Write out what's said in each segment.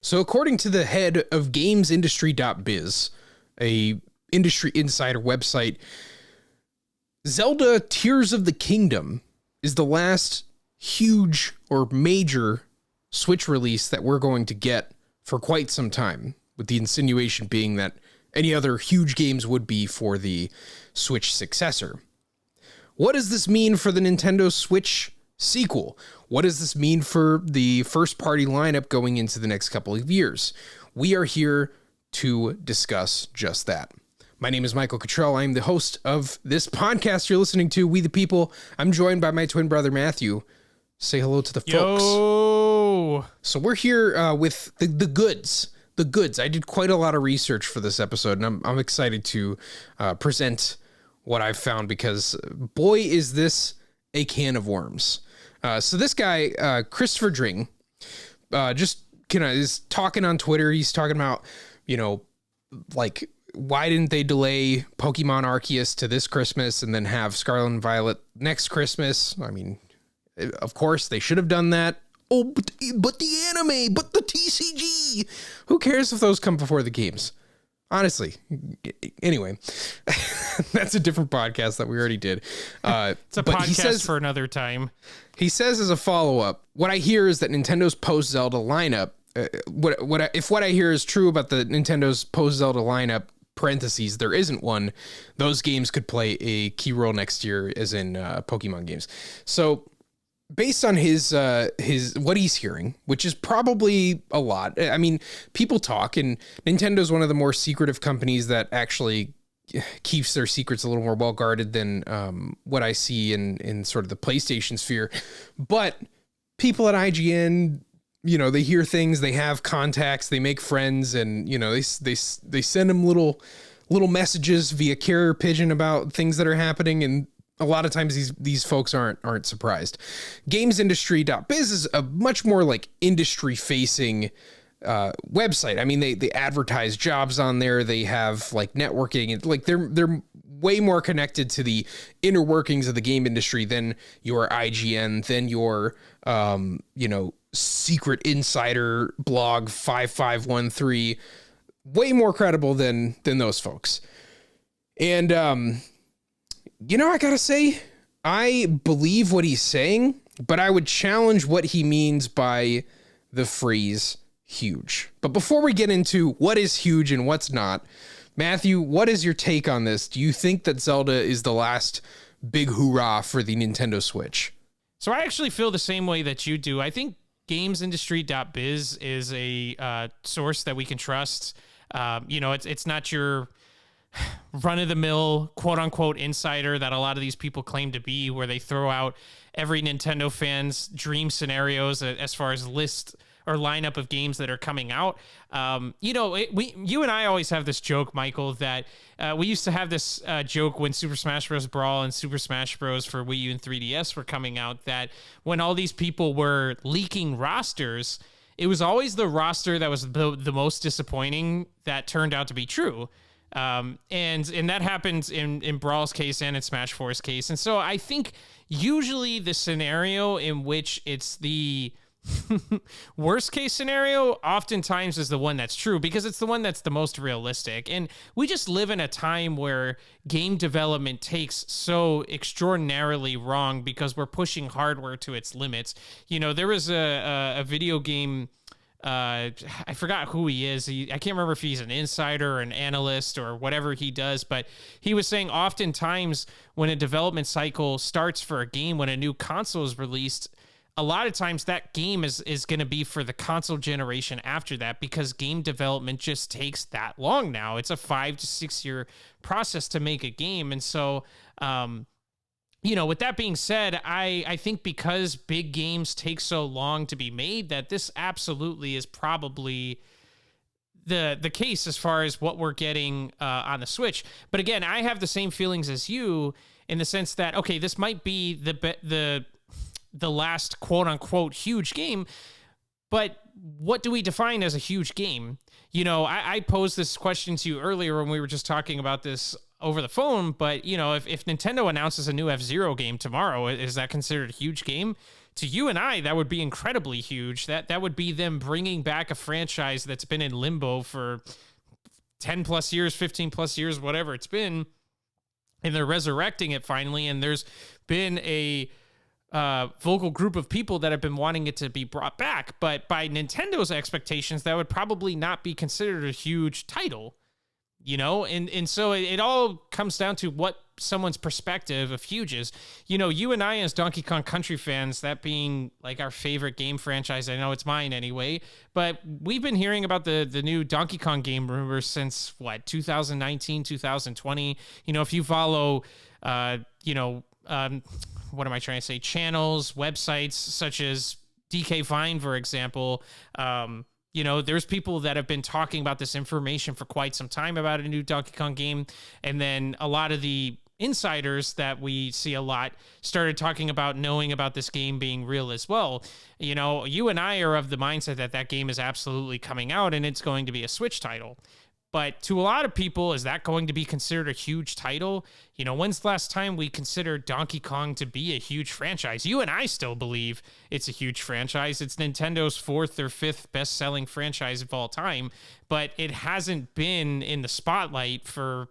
So according to the head of Games Industry Biz, a industry insider website, Zelda Tears of the Kingdom is the last huge or major Switch release that we're going to get for quite some time, with the insinuation being that any other huge games would be for the Switch successor. What does this mean for the Nintendo Switch sequel? What does this mean for the first-party lineup going into the next couple of years? We are here to discuss just that. My name is Michael Cottrell. I'm the host of this podcast you're listening to, We the People. I'm joined by my twin brother, Matthew. Say hello to the folks. Yo! So we're here with the goods. The goods. I did quite a lot of research for this episode, and I'm excited to present what I've found, because boy, is this a can of worms. So this guy, Christopher Dring, just is talking on Twitter. He's talking about, like, why didn't they delay Pokemon Arceus to this Christmas and then have Scarlet and Violet next Christmas? I mean, of course, they should have done that. Oh, but the anime, but the TCG. Who cares if those come before the games? Honestly. Anyway, that's a different podcast that we already did. It's a podcast for another time. He says as a follow-up, what I hear is that Nintendo's post-Zelda lineup, if what I hear is true about the Nintendo's post-Zelda lineup, parentheses, there isn't one, those games could play a key role next year, as in Pokemon games. So based on his what he's hearing, which is probably a lot. I mean, people talk, and Nintendo's one of the more secretive companies that actually keeps their secrets a little more well guarded than what I see in sort of the PlayStation sphere. But people at IGN, they hear things, they have contacts, they make friends, and they send them little messages via carrier pigeon about things that are happening, and a lot of times these folks aren't surprised. Games Industry Biz is a much more like industry facing website. I mean, they advertise jobs on there. They have like networking, and like they're way more connected to the inner workings of the game industry than your IGN, than your secret insider blog 5513. Way more credible than those folks. And I gotta say, I believe what he's saying, but I would challenge what he means by the phrase huge. But before we get into what is huge and what's not, Matthew, what is your take on this? Do you think that Zelda is the last big hoorah for the Nintendo Switch? So I actually feel the same way that you do. I think GamesIndustry.biz is a source that we can trust. It's not your run-of-the-mill, quote-unquote insider that a lot of these people claim to be, where they throw out every Nintendo fan's dream scenarios as far as list or lineup of games that are coming out. You and I always have this joke, Michael, that we used to have this joke when Super Smash Bros. Brawl and Super Smash Bros. For Wii U and 3DS were coming out, that when all these people were leaking rosters, it was always the roster that was the most disappointing that turned out to be true. And that happens in Brawl's case and in Smash 4's case. And so I think usually the scenario in which it's the worst case scenario oftentimes is the one that's true, because it's the one that's the most realistic. And we just live in a time where game development takes so extraordinarily wrong because we're pushing hardware to its limits. There was a video game, I forgot who he is. I can't remember if he's an insider or an analyst or whatever he does, but he was saying oftentimes when a development cycle starts for a game, when a new console is released, a lot of times that game is going to be for the console generation after that, because game development just takes that long now. It's a 5 to 6 year process to make a game. And so, with that being said, I think because big games take so long to be made, that this absolutely is probably the case as far as what we're getting on the Switch. But again, I have the same feelings as you, in the sense that, okay, this might be the last quote unquote huge game, but what do we define as a huge game? I posed this question to you earlier when we were just talking about this over the phone, but if Nintendo announces a new FZero game tomorrow, is that considered a huge game? to you and I, that would be incredibly huge. That would be them bringing back a franchise that's been in limbo for 10 plus years, 15 plus years, whatever it's been. And they're resurrecting it finally. And there's been a vocal group of people that have been wanting it to be brought back. But by Nintendo's expectations, that would probably not be considered a huge title, you know? And so it all comes down to what someone's perspective of huge is. You know, you and I as Donkey Kong Country fans, that being like our favorite game franchise, I know it's mine anyway, but we've been hearing about the new Donkey Kong game rumors since 2019, 2020. You know, if you follow, what am I trying to say? Channels, websites such as DK Vine, for example, you know, there's people that have been talking about this information for quite some time about a new Donkey Kong game. And then a lot of the insiders that we see a lot started talking about knowing about this game being real as well. You know, you and I are of the mindset that that game is absolutely coming out and it's going to be a Switch title. But to a lot of people, is that going to be considered a huge title? You know, when's the last time we considered Donkey Kong to be a huge franchise? You and I still believe it's a huge franchise. It's Nintendo's 4th or 5th best-selling franchise of all time, but it hasn't been in the spotlight for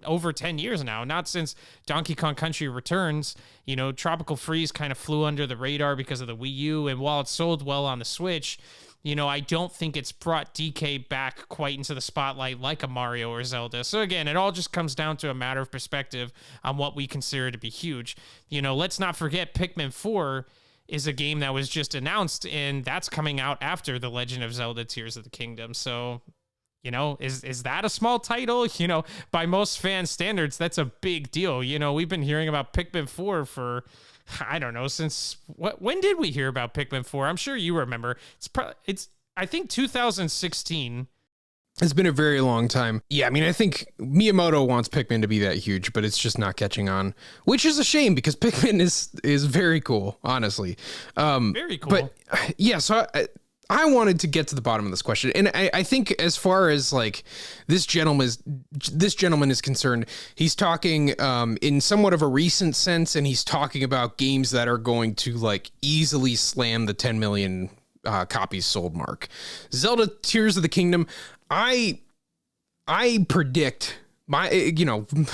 over 10 years now. Not since Donkey Kong Country Returns. You know, Tropical Freeze kind of flew under the radar because of the Wii U, and while it sold well on the Switch, you know, I don't think it's brought DK back quite into the spotlight like a Mario or Zelda. So again, it all just comes down to a matter of perspective on what we consider to be huge. You know, let's not forget Pikmin 4 is a game that was just announced, and that's coming out after The Legend of Zelda Tears of the Kingdom. So, you know, is that a small title? You know, by most fan standards, that's a big deal. You know, we've been hearing about Pikmin 4 for, I don't know, since when did we hear about Pikmin 4? I'm sure you remember. It's I think 2016. It's been a very long time. Yeah, I mean, I think Miyamoto wants Pikmin to be that huge, but it's just not catching on, which is a shame because Pikmin is very cool, honestly. Very cool. But yeah, so I wanted to get to the bottom of this question. And I think as far as like this gentleman is concerned, he's talking in somewhat of a recent sense, and he's talking about games that are going to like easily slam the 10 million copies sold mark. Zelda Tears of the Kingdom, I predict gun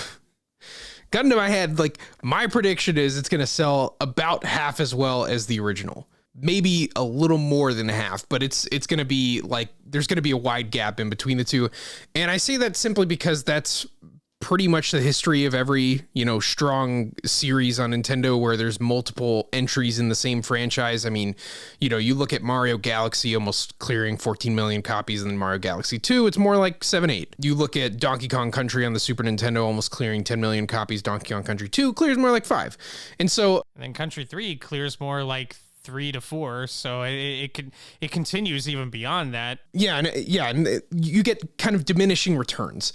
to my head, like my prediction is it's going to sell about half as well as the original. Maybe a little more than half, but it's going to be like, there's going to be a wide gap in between the two. And I say that simply because that's pretty much the history of every, you know, strong series on Nintendo where there's multiple entries in the same franchise. I mean, you know, you look at Mario Galaxy almost clearing 14 million copies, and then Mario Galaxy 2, it's more like 7, 8. You look at Donkey Kong Country on the Super Nintendo, almost clearing 10 million copies. Donkey Kong Country 2 clears more like 5. And then Country 3 clears more like 3 to 4, so it continues even beyond that. And you get kind of diminishing returns,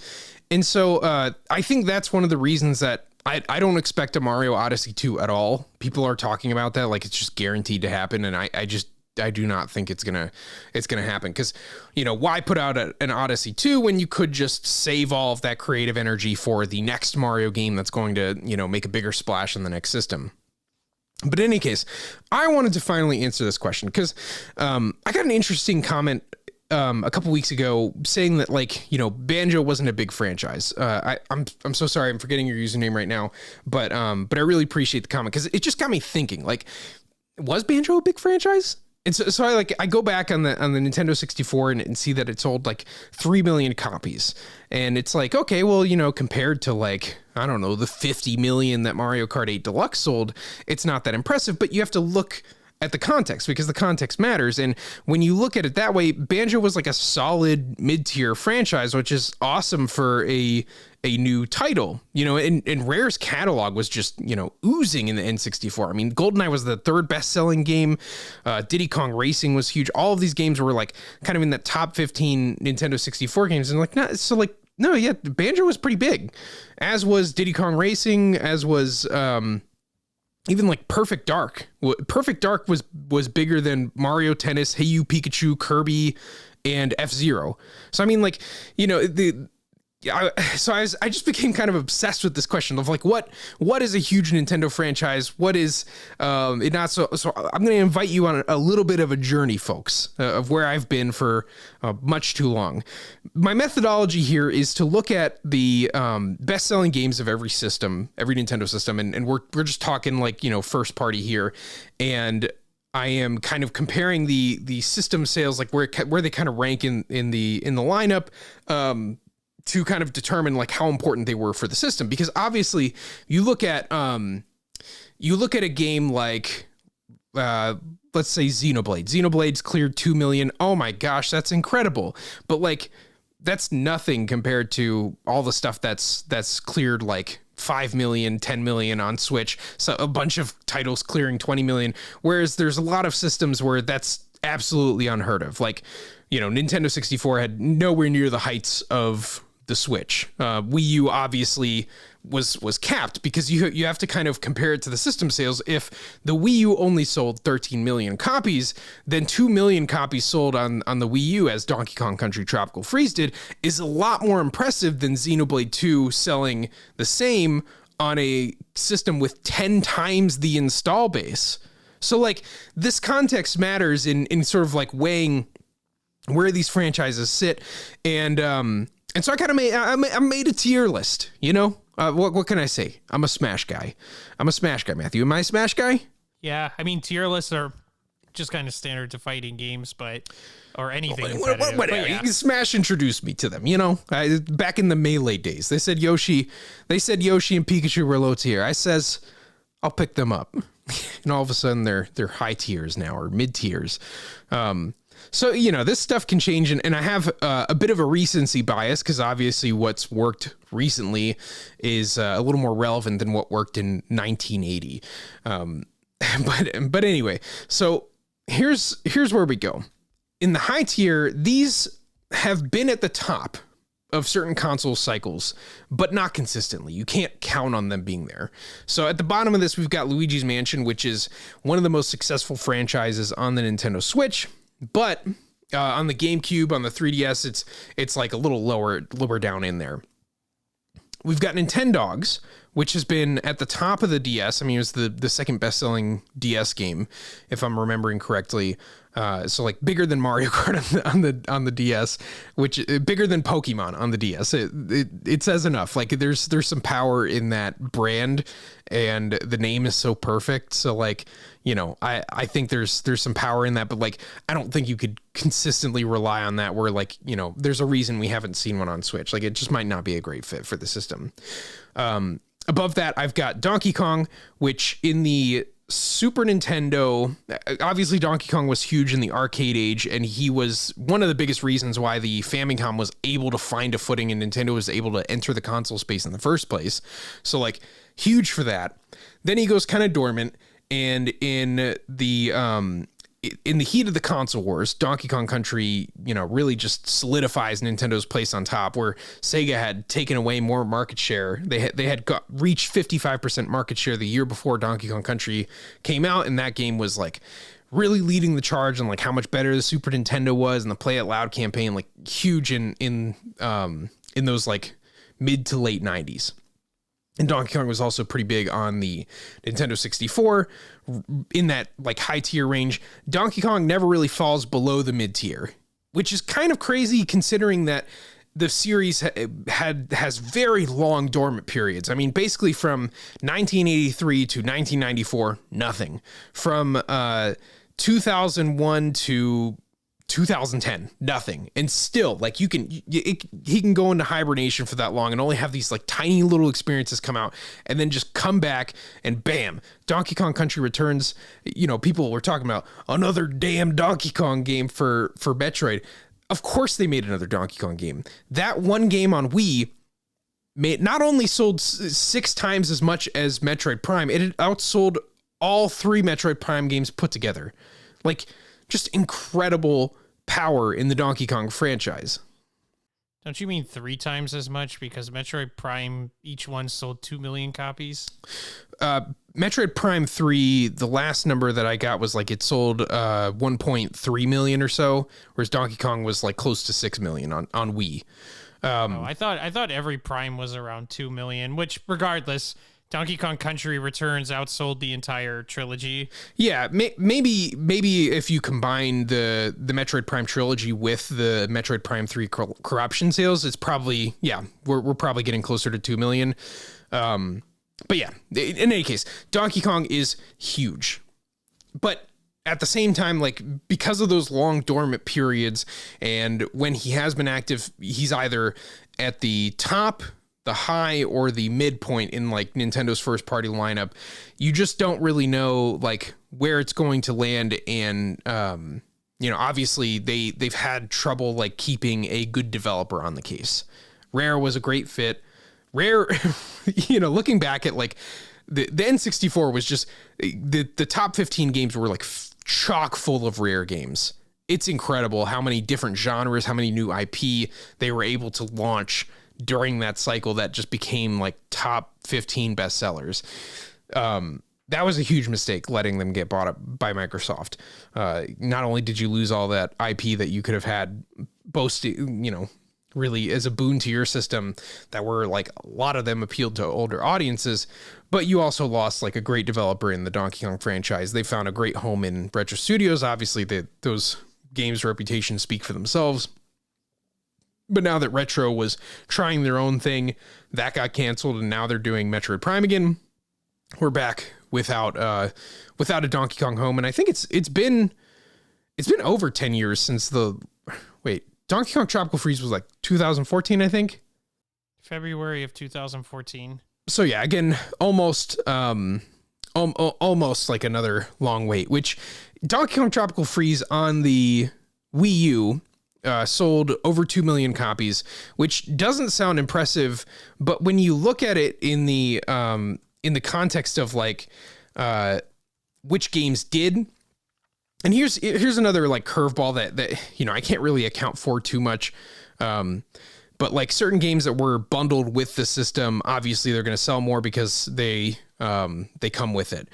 and so I think that's one of the reasons that I don't expect a Mario Odyssey 2 at all. People are talking about that like it's just guaranteed to happen, and I do not think it's gonna happen, because, you know, why put out an Odyssey 2 when you could just save all of that creative energy for the next Mario game that's going to, you know, make a bigger splash in the next system. But in any case, I wanted to finally answer this question because I got an interesting comment a couple weeks ago saying that, like, you know, Banjo wasn't a big franchise. I'm so sorry, I'm forgetting your username right now, but I really appreciate the comment because it just got me thinking, like, was Banjo a big franchise? And so I go back on the Nintendo 64 and see that it sold like 3 million copies. And it's like, okay, well, you know, compared to like, I don't know, the 50 million that Mario Kart 8 Deluxe sold, it's not that impressive, but you have to look at the context because the context matters. And when you look at it that way, Banjo was like a solid mid-tier franchise, which is awesome for a new title, you know, and Rare's catalog was just, you know, oozing in the N64. I mean, GoldenEye was the 3rd best-selling game. Diddy Kong Racing was huge. All of these games were like kind of in the top 15 Nintendo 64 games. And like, no, yeah, Banjo was pretty big, as was Diddy Kong Racing, as was even like Perfect Dark. Perfect Dark was bigger than Mario Tennis, Hey You Pikachu, Kirby, and FZero. So I mean, like, you know, I just became kind of obsessed with this question of like what is a huge Nintendo franchise? What is it not? So I'm going to invite you on a little bit of a journey, folks, of where I've been for much too long. My methodology here is to look at the best-selling games of every system, every Nintendo system, and we're just talking like, you know, first party here, and I am kind of comparing the system sales, like where they kind of rank in the lineup, to kind of determine like how important they were for the system. Because obviously you look at a game like, let's say Xenoblade. Xenoblade's cleared 2 million. Oh my gosh, that's incredible. But like, that's nothing compared to all the stuff that's cleared like 5 million, 10 million on Switch. So a bunch of titles clearing 20 million. Whereas there's a lot of systems where that's absolutely unheard of. Like, you know, Nintendo 64 had nowhere near the heights of the Switch. Wii U obviously was capped because you have to kind of compare it to the system sales. If the Wii U only sold 13 million copies, then 2 million copies sold on the Wii U, as Donkey Kong Country Tropical Freeze did, is a lot more impressive than Xenoblade 2 selling the same on a system with 10 times the install base. So like, this context matters in sort of like weighing where these franchises sit. And so I kind of made a tier list, you know? What can I say? I'm a Smash guy. Matthew. Am I a Smash guy? Yeah, I mean, tier lists are just kind of standard to fighting games, or anything. Whatever. Yeah. Smash introduced me to them, you know? Back in the Melee days, they said Yoshi and Pikachu were low tier. I says, I'll pick them up. And all of a sudden they're high tiers now, or mid tiers. So, you know, this stuff can change, and I have a bit of a recency bias because obviously what's worked recently is a little more relevant than what worked in 1980. But anyway, so here's where we go. In the high tier, these have been at the top of certain console cycles, but not consistently. You can't count on them being there. So at the bottom of this, we've got Luigi's Mansion, which is one of the most successful franchises on the Nintendo Switch. But on the GameCube, on the 3DS, it's like a little lower down in there. We've got Nintendogs, which has been at the top of the DS. I mean, it was the second best-selling DS game, if I'm remembering correctly. So like bigger than Mario Kart on the DS, which bigger than Pokemon on the DS. It says enough. Like there's some power in that brand, and the name is so perfect. So like, you know, I think there's some power in that, but like, I don't think you could consistently rely on that where like, you know, there's a reason we haven't seen one on Switch. Like it just might not be a great fit for the system. Above that, I've got Donkey Kong, which in the Super Nintendo, obviously Donkey Kong was huge in the arcade age, and he was one of the biggest reasons why the Famicom was able to find a footing and Nintendo was able to enter the console space in the first place. So like, huge for that. Then he goes kind of dormant, and in the heat of the console wars, Donkey Kong Country, you know, really just solidifies Nintendo's place on top, where Sega had taken away more market share. They had reached 55% market share the year before Donkey Kong Country came out, and that game was like really leading the charge on like how much better the Super Nintendo was, and the Play It Loud campaign, like huge in those like mid to late 90s. And Donkey Kong was also pretty big on the Nintendo 64 in that like high tier range. Donkey Kong never really falls below the mid tier, which is kind of crazy considering that the series has very long dormant periods. I mean, basically from 1983 to 1994, nothing. From 2001 to 2010, nothing. And still, like, he can go into hibernation for that long and only have these like tiny little experiences come out and then just come back and bam, Donkey Kong Country returns. You know, people were talking about another damn Donkey Kong game for Metroid. Of course they made another Donkey Kong game. That one game on Wii not only sold 6 times as much as Metroid Prime, it outsold all 3 Metroid Prime games put together. Like, just incredible power in the Donkey Kong franchise. Don't you mean 3 times as much? Because Metroid Prime, each one sold 2 million copies. Metroid Prime 3, the last number that I got was like it sold 1.3 million or so, whereas Donkey Kong was like close to 6 million on Wii. I thought every Prime was around 2 million, which regardless, Donkey Kong Country Returns outsold the entire trilogy. Yeah, maybe if you combine the Metroid Prime trilogy with the Metroid Prime 3 corruption sales, it's probably, we're probably getting closer to 2 million. But yeah, in any case, Donkey Kong is huge. But at the same time, like, because of those long dormant periods, and when he has been active, he's either at the top, the high, or the midpoint in like Nintendo's first party lineup. You just don't really know like where it's going to land. And, obviously they've had trouble like keeping a good developer on the case. Rare was a great fit. Rare, looking back at like the N64 was just the top 15 games were like chock full of Rare games. It's incredible how many different genres, how many new IP they were able to launch during that cycle that just became like top 15 bestsellers. That was a huge mistake, letting them get bought up by Microsoft. Not only did you lose all that IP that you could have had boasting, really as a boon to your system, that were like a lot of them appealed to older audiences, but you also lost like a great developer in the Donkey Kong franchise. They found a great home in Retro Studios. Obviously, those games' reputations speak for themselves. But now that Retro was trying their own thing, that got canceled, and now they're doing Metroid Prime again. We're back without a Donkey Kong home, and I think it's been over 10 years since Donkey Kong Tropical Freeze was like 2014, I think. February of 2014. So yeah, again, almost like another long wait, which Donkey Kong Tropical Freeze on the Wii U sold over 2 million copies, which doesn't sound impressive, but when you look at it in the context of like which games did, and here's another like curveball that I can't really account for too much, but like certain games that were bundled with the system, obviously they're going to sell more because they come with it.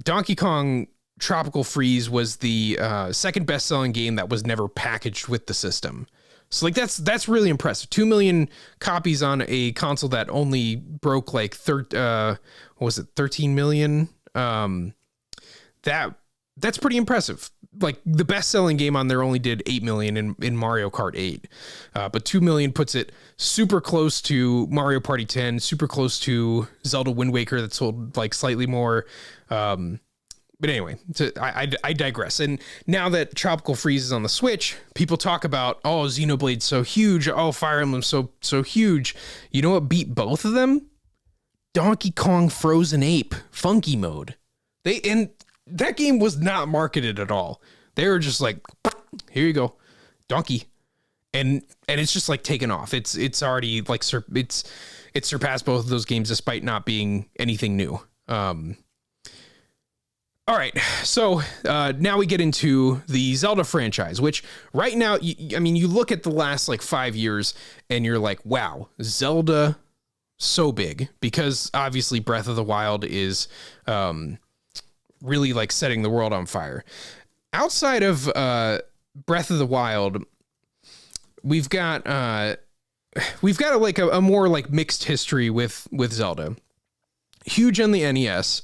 Donkey Kong Tropical Freeze was the second best-selling game that was never packaged with the system. So like that's really impressive. 2 million copies on a console that only broke like 13 million. That's pretty impressive. Like the best-selling game on there only did 8 million in Mario Kart 8. But 2 million puts it super close to Mario Party 10, super close to Zelda Wind Waker that sold like slightly more. But anyway, I digress. And now that Tropical Freeze is on the Switch, people talk about, oh, Xenoblade's so huge. Oh, Fire Emblem's so huge. You know what beat both of them? Donkey Kong Frozen Ape Funky Mode. That game was not marketed at all. They were just like, here you go, Donkey. And it's just like taken off. It's already like, it's surpassed both of those games despite not being anything new. All right, so now we get into the Zelda franchise, which right now, you look at the last like 5 years and you're like, wow, Zelda, so big, because obviously Breath of the Wild is really like setting the world on fire. Outside of Breath of the Wild, we've got like a more like mixed history with Zelda. Huge on the NES.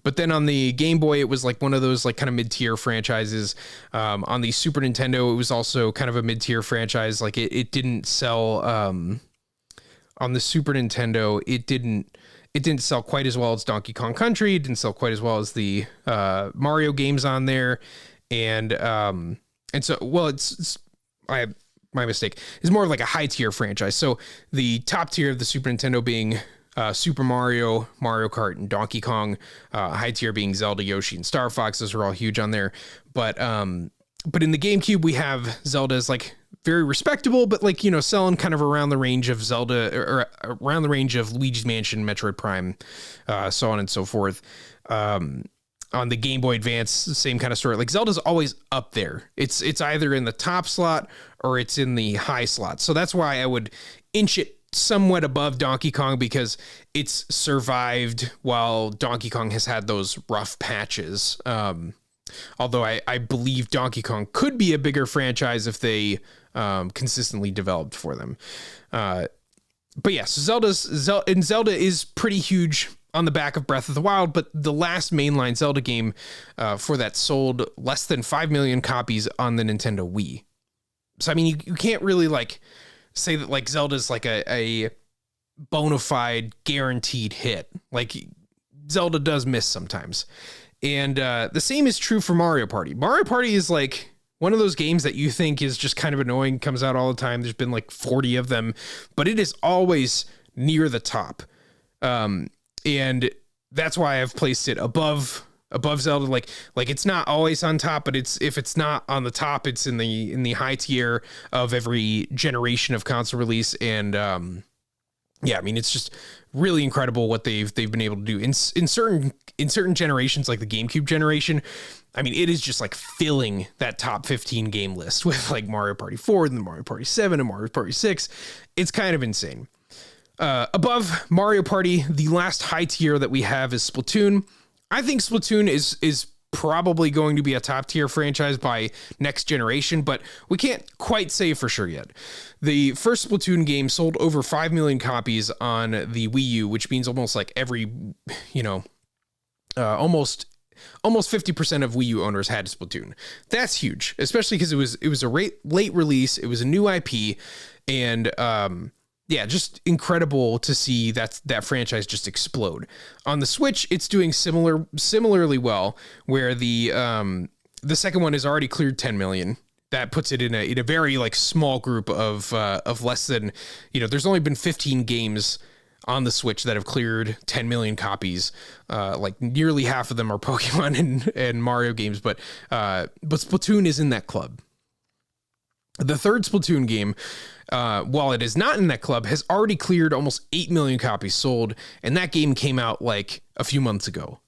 But then on the Game Boy, it was like one of those like kind of mid-tier franchises. On the Super Nintendo, it was also kind of a mid-tier franchise. Like it didn't sell on the Super Nintendo. It didn't sell quite as well as Donkey Kong Country. It didn't sell quite as well as the Mario games on there. And so, well, my mistake. It's more of like a high-tier franchise. So the top tier of the Super Nintendo being Super Mario, Mario Kart, and Donkey Kong. High tier being Zelda, Yoshi, and Star Fox. Those are all huge on there. But in the GameCube, we have Zelda as like very respectable, but like, selling kind of around the range of Zelda or around the range of Luigi's Mansion, Metroid Prime, so on and so forth. On the Game Boy Advance, same kind of story. Like Zelda's always up there. It's either in the top slot or it's in the high slot. So that's why I would inch it somewhat above Donkey Kong, because it's survived while Donkey Kong has had those rough patches. Although I believe Donkey Kong could be a bigger franchise if they consistently developed for them. But yes, Zelda is pretty huge on the back of Breath of the Wild, but the last mainline Zelda game for that sold less than 5 million copies on the Nintendo Wii. So, I mean, you can't really like say that like Zelda's like a bona fide guaranteed hit. Like Zelda does miss sometimes. And the same is true for Mario Party. Mario Party is like one of those games that you think is just kind of annoying, comes out all the time. There's been like 40 of them, but it is always near the top. And that's why I've placed it above Zelda. Like it's not always on top, but if it's not on the top, it's in the high tier of every generation of console release. And yeah, I mean, it's just really incredible what they've been able to do in certain generations, like the GameCube generation. I mean, it is just like filling that top 15 game list with like Mario Party 4 and then Mario Party 7 and Mario Party 6. It's kind of insane. Above Mario Party, the last high tier that we have is Splatoon. I think Splatoon is probably going to be a top tier franchise by next generation, but we can't quite say for sure yet. The first Splatoon game sold over 5 million copies on the Wii U, which means almost like every, almost 50% of Wii U owners had Splatoon. That's huge, especially because it was a late release. It was a new IP, and yeah, just incredible to see that franchise just explode. On the Switch, it's doing similarly well, where the second one has already cleared 10 million. That puts it in a very like small group of less than, there's only been 15 games on the Switch that have cleared 10 million copies. Like nearly half of them are Pokemon and Mario games, but Splatoon is in that club. The third Splatoon game, while it is not in that club, has already cleared almost 8 million copies sold, and that game came out like a few months ago.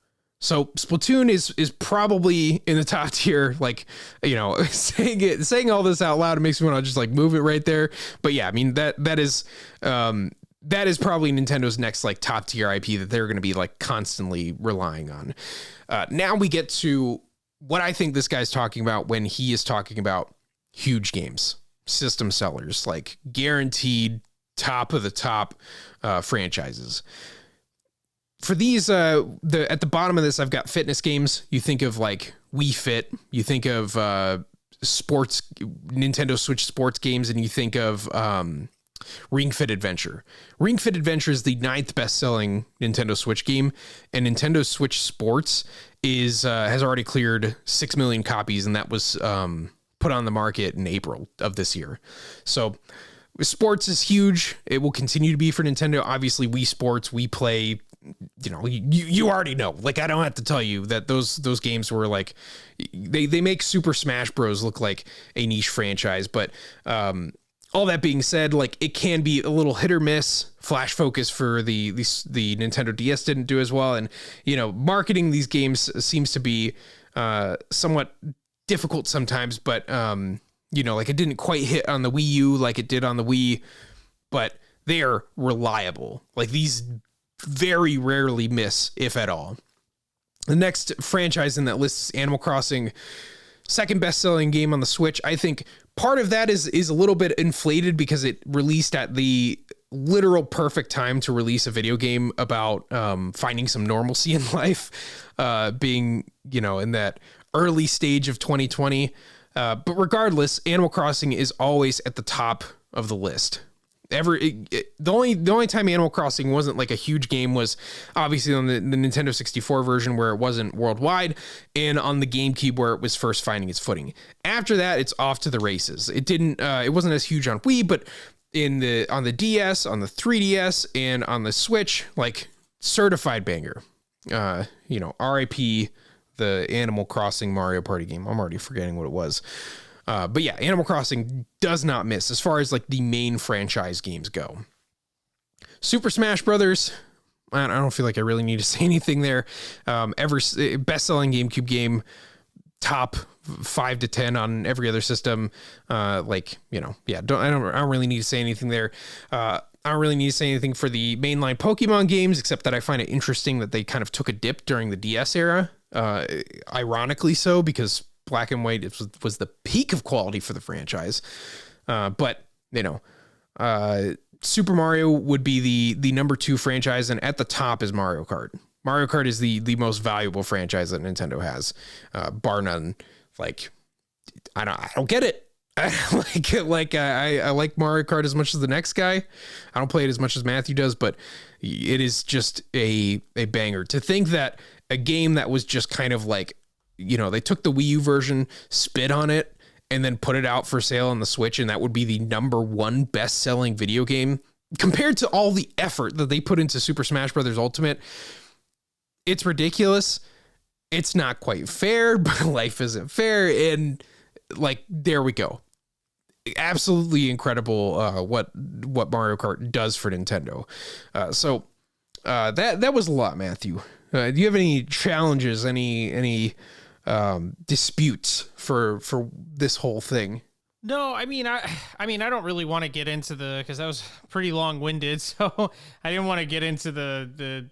So Splatoon is probably in the top tier. Like, saying all this out loud, it makes me want to just like move it right there. But yeah, I mean that is probably Nintendo's next like top tier IP that they're going to be like constantly relying on. Now we get to what I think this guy's talking about when he is talking about huge games, system sellers, like guaranteed top of the top franchises. For these, at the bottom of this, I've got fitness games. You think of like Wii Fit, you think of sports, Nintendo Switch sports games, and you think of Ring Fit Adventure. Ring Fit Adventure is the 9th best-selling Nintendo Switch game, and Nintendo Switch Sports has already cleared 6 million copies, and that was put on the market in April of this year. So sports is huge. It will continue to be for Nintendo. Obviously, Wii Sports, Wii Play, you already know. Like, I don't have to tell you that those games were like, they make Super Smash Bros. Look like a niche franchise. But all that being said, like, it can be a little hit or miss. Flash Focus for the Nintendo DS didn't do as well. And, marketing these games seems to be somewhat difficult sometimes, but like it didn't quite hit on the Wii U like it did on the Wii, but they are reliable. Like these very rarely miss, if at all. The next franchise in that list is Animal Crossing, second best-selling game on the Switch. I think part of that is a little bit inflated because it released at the literal perfect time to release a video game about finding some normalcy in life, being, in that early stage of 2020. But regardless, Animal Crossing is always at the top of the list. The only time Animal Crossing wasn't like a huge game was obviously on the Nintendo 64 version where it wasn't worldwide, and on the GameCube where it was first finding its footing. After that, it's off to the races. It wasn't as huge on Wii, but on the DS, on the 3DS, and on the Switch, like certified banger. RIP the Animal Crossing Mario Party game. I'm already forgetting what it was. But yeah, Animal Crossing does not miss as far as like the main franchise games go. Super Smash Brothers, I don't feel like I really need to say anything there. Best-selling GameCube game, top 5 to 10 on every other system. I don't really need to say anything there. I don't really need to say anything for the mainline Pokemon games, except that I find it interesting that they kind of took a dip during the DS era. Ironically so, because Black and White was the peak of quality for the franchise. But Super Mario would be the number 2 franchise, and at the top is Mario Kart. Mario Kart is the most valuable franchise that Nintendo has, bar none. Like, I don't get it. I like Mario Kart as much as the next guy. I don't play it as much as Matthew does, but it is just a banger. To think that a game that was just kind of like, they took the Wii U version, spit on it, and then put it out for sale on the Switch, and that would be the number 1 best-selling video game compared to all the effort that they put into Super Smash Bros. Ultimate. It's ridiculous. It's not quite fair, but life isn't fair. And there we go. Absolutely incredible what Mario Kart does for Nintendo. So that was a lot, Matthew. Do you have any challenges, any disputes for this whole thing? No, I mean, I don't really want to get into because that was pretty long-winded, so I didn't want to get into the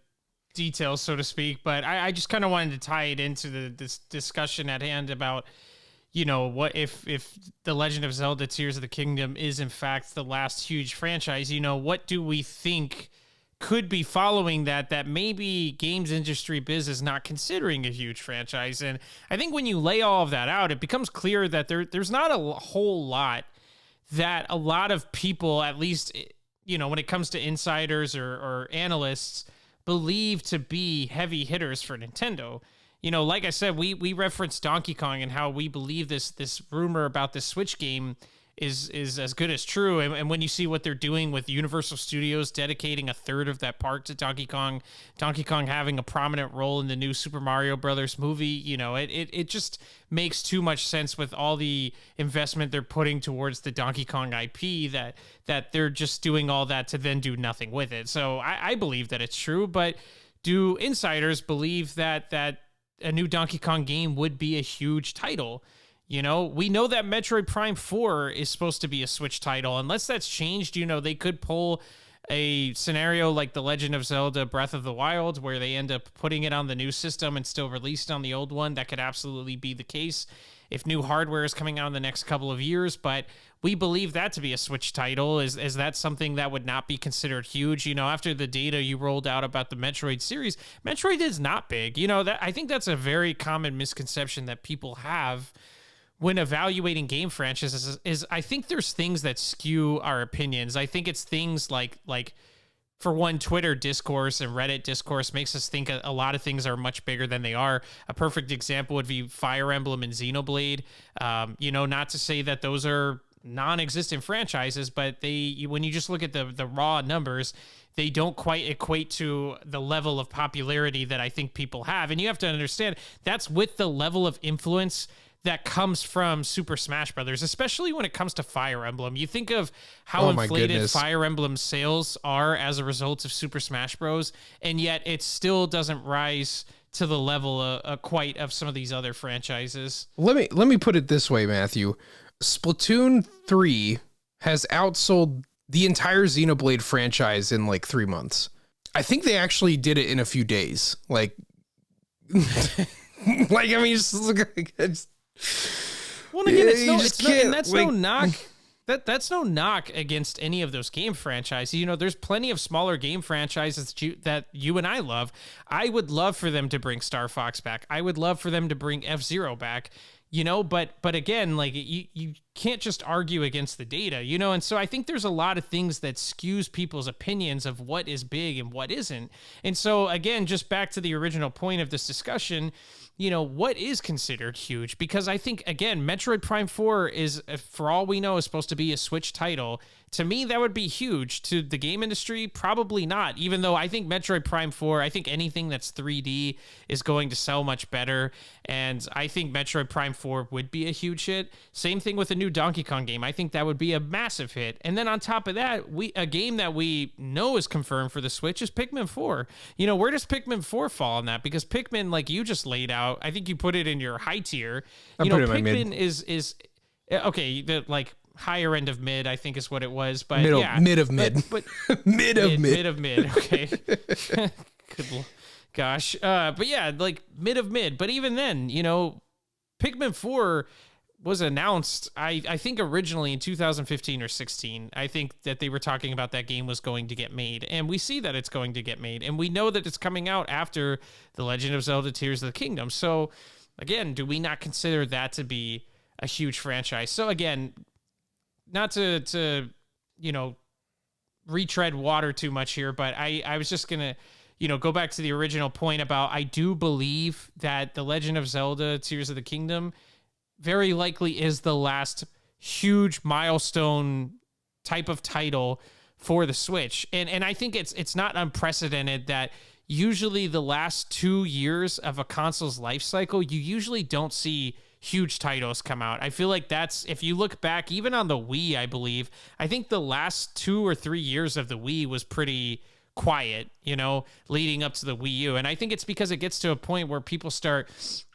details, so to speak. But I just kind of wanted to tie it into this discussion at hand about, what if The Legend of Zelda Tears of the Kingdom is in fact the last huge franchise, what do we think could be following that maybe Games Industry Biz is not considering a huge franchise? And I think when you lay all of that out, it becomes clear that there's not a whole lot that a lot of people, at least, when it comes to insiders or analysts, believe to be heavy hitters for Nintendo. Like I said, we referenced Donkey Kong and how we believe this rumor about this Switch game is as good as true. And when you see what they're doing with Universal Studios dedicating a third of that park to Donkey Kong having a prominent role in the new Super Mario Brothers movie, it just makes too much sense with all the investment they're putting towards the Donkey Kong IP that they're just doing all that to then do nothing with it. So I believe that it's true, but do insiders believe that a new Donkey Kong game would be a huge title? We know that Metroid Prime 4 is supposed to be a Switch title. Unless that's changed, they could pull a scenario like The Legend of Zelda Breath of the Wild, where they end up putting it on the new system and still released on the old one. That could absolutely be the case if new hardware is coming out in the next couple of years. But we believe that to be a Switch title. Is that something that would not be considered huge? After the data you rolled out about the Metroid series, Metroid is not big. I think that's a very common misconception that people have when evaluating game franchises is I think there's things that skew our opinions. I think it's things like for one, Twitter discourse and Reddit discourse makes us think a lot of things are much bigger than they are. A perfect example would be Fire Emblem and Xenoblade. Not to say that those are non-existent franchises, but when you just look at the raw numbers, they don't quite equate to the level of popularity that I think people have. And you have to understand that's with the level of influence that comes from Super Smash Brothers, especially when it comes to Fire Emblem. You think of how inflated Fire Emblem sales are as a result of Super Smash Bros., and yet it still doesn't rise to the level quite of some of these other franchises. Let me put it this way, Matthew. Splatoon 3 has outsold the entire Xenoblade franchise in 3 months. I think they actually did it in a few days. Just look at well, again, that's no knock. That's no knock against any of those game franchises. There's plenty of smaller game franchises that you and I love. I would love for them to bring Star Fox back. I would love for them to bring FZero back. But again, you can't just argue against the data, and so I think there's a lot of things that skews people's opinions of what is big and what isn't. And so again, just back to the original point of this discussion, what is considered huge? Because I think, again, Metroid Prime 4 is, for all we know, is supposed to be a Switch title. To me, that would be huge. To the game industry, probably not. Even though I think Metroid Prime 4, I think anything that's 3D is going to sell much better. And I think Metroid Prime 4 would be a huge hit. Same thing with a new Donkey Kong game. I think that would be a massive hit. And then on top of that, a game that we know is confirmed for the Switch is Pikmin 4. Where does Pikmin 4 fall on that? Because Pikmin, like you just laid out, I think you put it in your high tier. Pikmin is okay, higher end of mid, I think is what it was, but mid of mid. But mid of mid. Okay. Gosh. But yeah, mid of mid. But even then, Pikmin 4 was announced, I think originally in 2015 or 16, I think that they were talking about that game was going to get made. And we see that it's going to get made. And we know that it's coming out after The Legend of Zelda Tears of the Kingdom. So, again, do we not consider that to be a huge franchise? So, again, not to retread water too much here, but I was just going to, go back to the original point about I do believe that The Legend of Zelda Tears of the Kingdom very likely is the last huge milestone type of title for the Switch. And I think it's not unprecedented that usually the last 2 years of a console's life cycle, you usually don't see huge titles come out. I feel like that's, if you look back, even on the Wii, I believe, I think the last 2 or 3 years of the Wii was pretty quiet, leading up to the Wii U. And I think it's because it gets to a point where people start,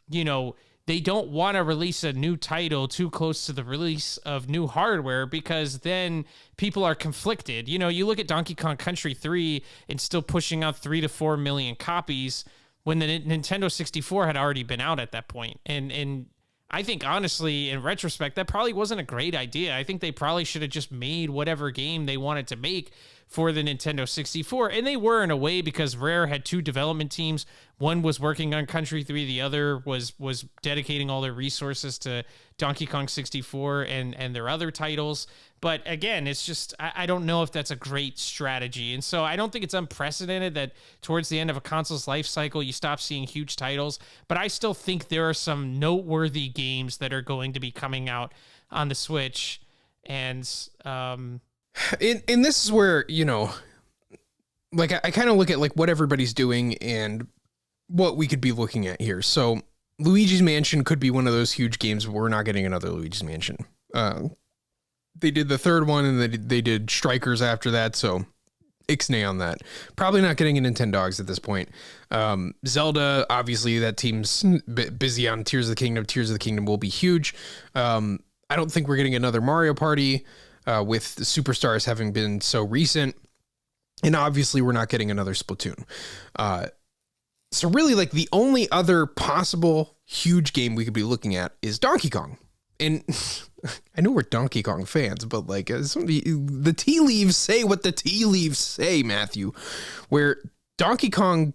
they don't want to release a new title too close to the release of new hardware, because then people are conflicted. You look at Donkey Kong Country 3 and still pushing out 3 to 4 million copies when the Nintendo 64 had already been out at that point. And I think, honestly, in retrospect, that probably wasn't a great idea. I think they probably should have just made whatever game they wanted to make for the Nintendo 64. And they were, in a way, because Rare had 2 development teams. One was working on Country 3. The other was dedicating all their resources to Donkey Kong 64 and their other titles. But again, it's just, I don't know if that's a great strategy. And so I don't think it's unprecedented that towards the end of a console's life cycle, you stop seeing huge titles. But I still think there are some noteworthy games that are going to be coming out on the Switch. And, and this is where, like I kind of look at like what everybody's doing and what we could be looking at here. So Luigi's Mansion could be one of those huge games, but we're not getting another Luigi's Mansion. They did the third one, and they did Strikers after that, so ixnay on that. Probably not getting a Nintendogs at this point. Zelda, obviously, that team's busy on Tears of the Kingdom. Tears of the Kingdom will be huge. I don't think we're getting another Mario Party, with the Superstars having been so recent. And obviously, we're not getting another Splatoon. So really, like, the only other possible huge game we could be looking at is Donkey Kong. And I know we're Donkey Kong fans, but like the tea leaves say what the tea leaves say, Matthew, where Donkey Kong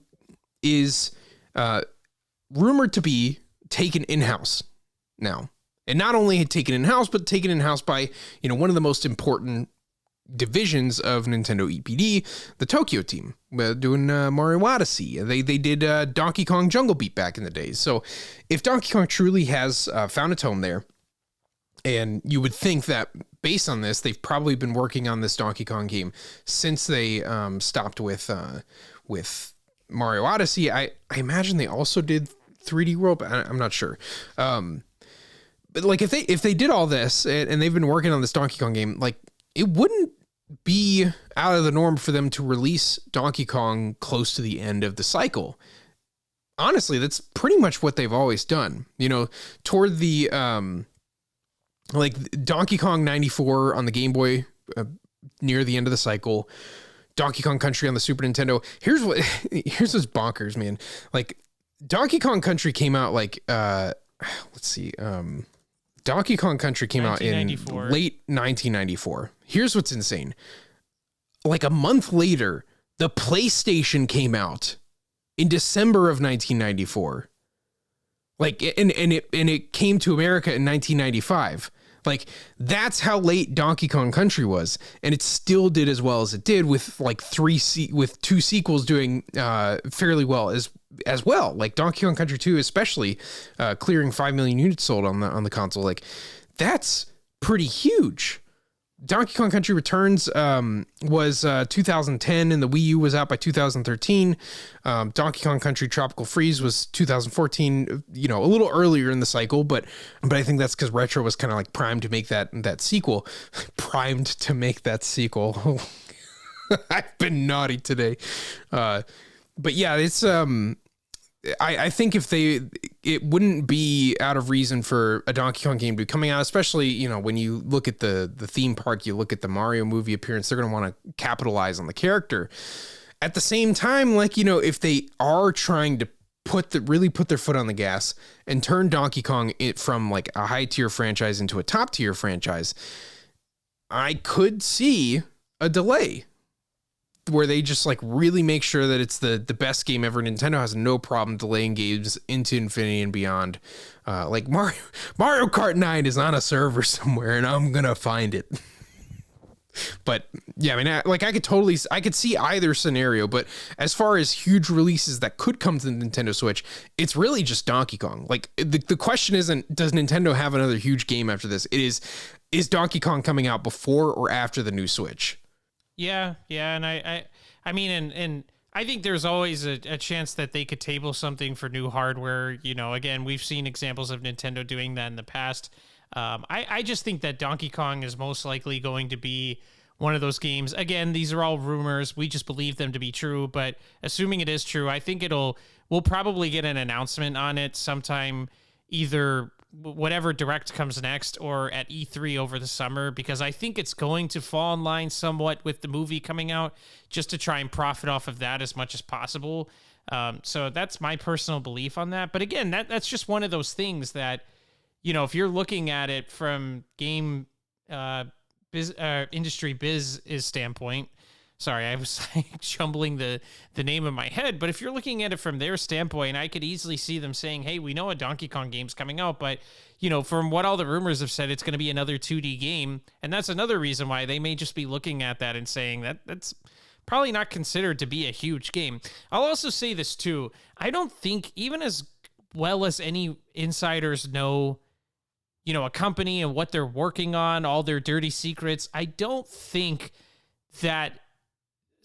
is rumored to be taken in-house now. And not only taken in-house, but taken in-house by, one of the most important divisions of Nintendo EPD, the Tokyo team, doing Mario Odyssey. They did Donkey Kong Jungle Beat back in the days. So if Donkey Kong truly has found its home there, and you would think that based on this, they've probably been working on this Donkey Kong game since they stopped with Mario Odyssey. I imagine they also did 3D World, but I'm not sure. But like if they did all this and they've been working on this Donkey Kong game, like it wouldn't be out of the norm for them to release Donkey Kong close to the end of the cycle. Honestly, that's pretty much what they've always done. Toward the like Donkey Kong 94 on the Game Boy, near the end of the cycle, Donkey Kong Country on the Super Nintendo. Here's what's bonkers, man. Like Donkey Kong Country came out like, let's see. Donkey Kong Country came out in late 1994. Here's what's insane. Like a month later, the PlayStation came out in December of 1994. Like, and it came to America in 1995. Like, that's how late Donkey Kong Country was, and it still did as well as it did, with like with 2 sequels doing fairly well as well. Like Donkey Kong Country 2, especially clearing 5 million units sold on the console. Like, that's pretty huge. Donkey Kong Country Returns was 2010, and the Wii U was out by 2013. Donkey Kong Country Tropical Freeze was 2014, a little earlier in the cycle, but I think that's because Retro was kind of like primed to make that sequel. Primed to make that sequel. I've been naughty today. But yeah, it's I think it wouldn't be out of reason for a Donkey Kong game to be coming out, especially, when you look at the theme park, you look at the Mario movie appearance, they're going to want to capitalize on the character. At the same time, like, if they are trying to really put their foot on the gas and turn Donkey Kong from like a high tier franchise into a top tier franchise, I could see a delay where they just like really make sure that it's the best game ever. Nintendo has no problem delaying games into infinity and beyond. Like Mario Kart 9 is on a server somewhere and I'm going to find it. But yeah, I mean, I could see either scenario, but as far as huge releases that could come to the Nintendo Switch, it's really just Donkey Kong. Like the question isn't, does Nintendo have another huge game after this? It is Donkey Kong coming out before or after the new Switch? Yeah. And I mean, and I think there's always a chance that they could table something for new hardware. You know, again, we've seen examples of Nintendo doing that in the past. I just think that Donkey Kong is most likely going to be one of those games. Again, these are all rumors. We just believe them to be true. But assuming it is true, I think we'll probably get an announcement on it sometime, either whatever Direct comes next or at E3 over the summer, because I think it's going to fall in line somewhat with the movie coming out, just to try and profit off of that as much as possible. So that's my personal belief on that. But again, that's just one of those things that, you know, if you're looking at it from Industry Biz standpoint, sorry, I was like jumbling the name in my head, but if you're looking at it from their standpoint, I could easily see them saying, hey, we know a Donkey Kong game's coming out, but, you know, from what all the rumors have said, it's going to be another 2D game. And that's another reason why they may just be looking at that and saying that's probably not considered to be a huge game. I'll also say this too. I don't think, even as well as any insiders know, you know, a company and what they're working on, all their dirty secrets, I don't think that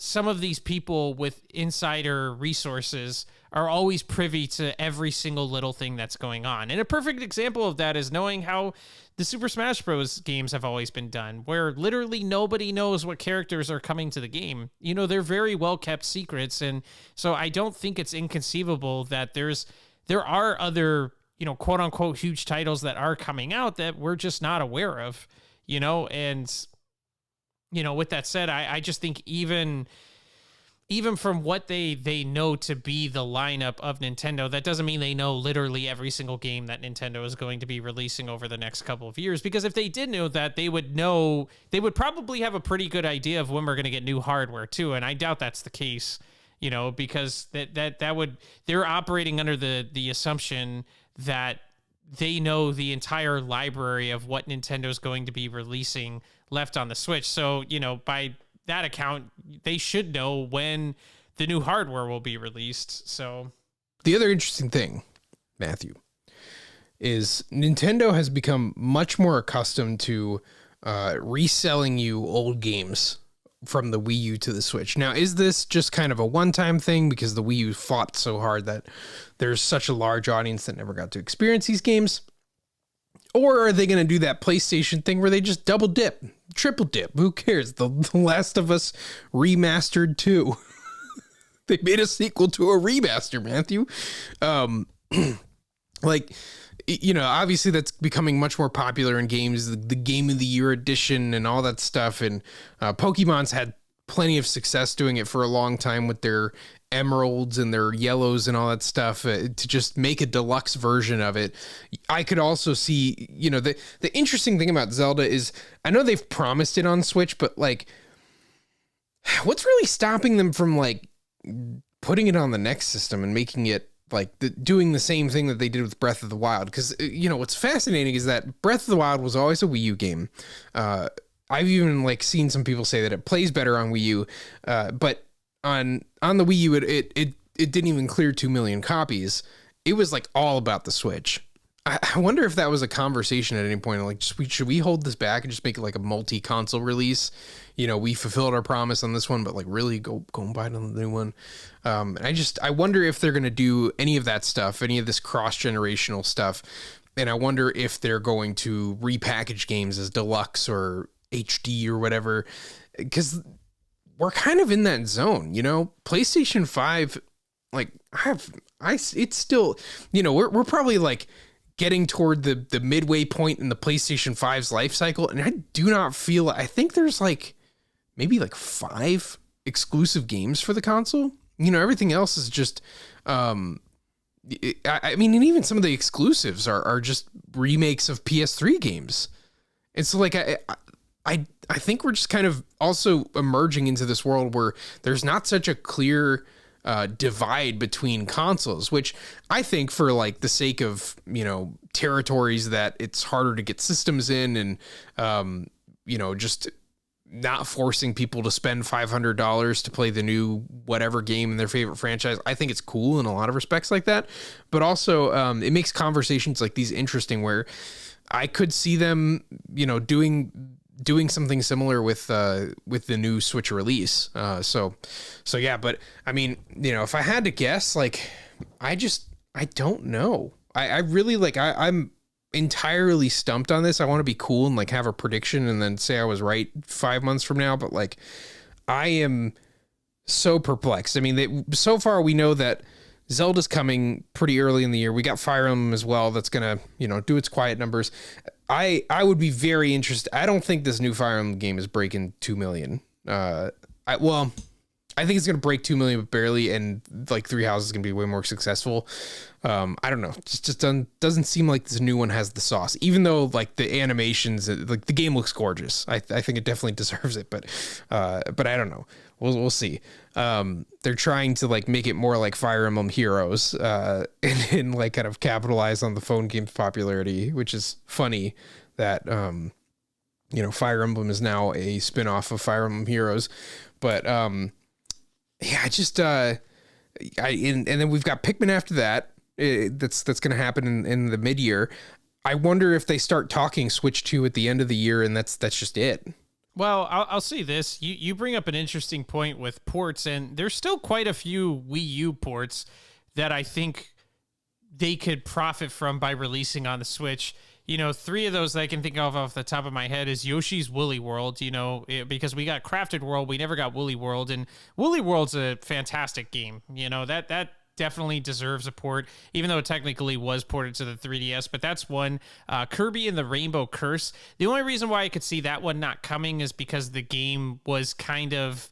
some of these people with insider resources are always privy to every single little thing that's going on. And a perfect example of that is knowing how the Super Smash Bros. Games have always been done, where literally nobody knows what characters are coming to the game. You know, they're very well kept secrets. And so I don't think it's inconceivable that there are other, you know, quote unquote huge titles that are coming out that we're just not aware of, you know. And, you know, with that said, I just think even from what they know to be the lineup of Nintendo, that doesn't mean they know literally every single game that Nintendo is going to be releasing over the next couple of years. Because if they did know that, they would probably have a pretty good idea of when we're going to get new hardware too. And I doubt that's the case, you know, because they're operating under the assumption that they know the entire library of what Nintendo's going to be releasing left on the Switch. So, you know, by that account, they should know when the new hardware will be released. So the other interesting thing, Matthew, is Nintendo has become much more accustomed to reselling you old games from the Wii U to the Switch. Now, is this just kind of a one-time thing because the Wii U fought so hard that there's such a large audience that never got to experience these games? Or are they going to do that PlayStation thing where they just double dip, triple dip? Who cares? The Last of Us Remastered 2. They made a sequel to a remaster, Matthew. Like, you know, obviously that's becoming much more popular in games, the Game of the Year edition and all that stuff. And Pokemon's had plenty of success doing it for a long time with their emeralds and their yellows and all that stuff, to just make a deluxe version of it. I could also see, you know, the interesting thing about Zelda is I know they've promised it on Switch, but like, what's really stopping them from like putting it on the next system and making it like doing the same thing that they did with Breath of the Wild? Because, you know, what's fascinating is that Breath of the Wild was always a Wii U game. I've even like seen some people say that it plays better on Wii U, but on the Wii U, it didn't even clear 2 million copies. It was like all about the Switch. I wonder if that was a conversation at any point, like, should we hold this back and just make it like a multi-console release? You know, we fulfilled our promise on this one, but like really go and buy it on the new one. And I wonder if they're going to do any of that stuff, any of this cross-generational stuff. And I wonder if they're going to repackage games as deluxe or HD or whatever, because we're kind of in that zone, you know. PlayStation 5, like it's still, you know, we're probably like getting toward the midway point in the PlayStation 5's life cycle, and I do not feel, I think there's like maybe like 5 exclusive games for the console. You know, everything else is just I mean, and even some of the exclusives are just remakes of PS3 games. And so like, I think we're just kind of also emerging into this world where there's not such a clear divide between consoles, which I think for like the sake of, territories that it's harder to get systems in and, just not forcing people to spend $500 to play the new whatever game in their favorite franchise. I think it's cool in a lot of respects like that, but also it makes conversations like these interesting where I could see them, doing something similar with the new Switch release. So yeah, but I mean, if I had to guess, like, I don't know. I really I'm entirely stumped on this. I want to be cool and like have a prediction and then say I was right 5 months from now, but like I am so perplexed. I mean, so far we know that Zelda's coming pretty early in the year. We got Fire Emblem as well. That's going to, do its quiet numbers. I would be very interested. I don't think this new Fire Emblem game is breaking 2 million. I think it's going to break 2 million, but barely. And like Three Houses is going to be way more successful. I don't know. Just doesn't seem like this new one has the sauce, even though like the animations, like the game looks gorgeous. I think it definitely deserves it, but I don't know. We'll see. They're trying to like make it more like Fire Emblem Heroes, and like kind of capitalize on the phone game's popularity, which is funny that, Fire Emblem is now a spin-off of Fire Emblem Heroes, but, yeah, and then we've got Pikmin after that. That's going to happen in the mid-year. I wonder if they start talking Switch 2 at the end of the year, and that's just it. Well, I'll say this. You bring up an interesting point with ports, and there's still quite a few Wii U ports that I think they could profit from by releasing on the Switch. 3 of those that I can think of off the top of my head is Yoshi's Woolly World, because we got Crafted World, we never got Woolly World, and Woolly World's a fantastic game. That definitely deserves a port, even though it technically was ported to the 3DS, but that's one. Kirby and the Rainbow Curse. The only reason why I could see that one not coming is because the game was kind of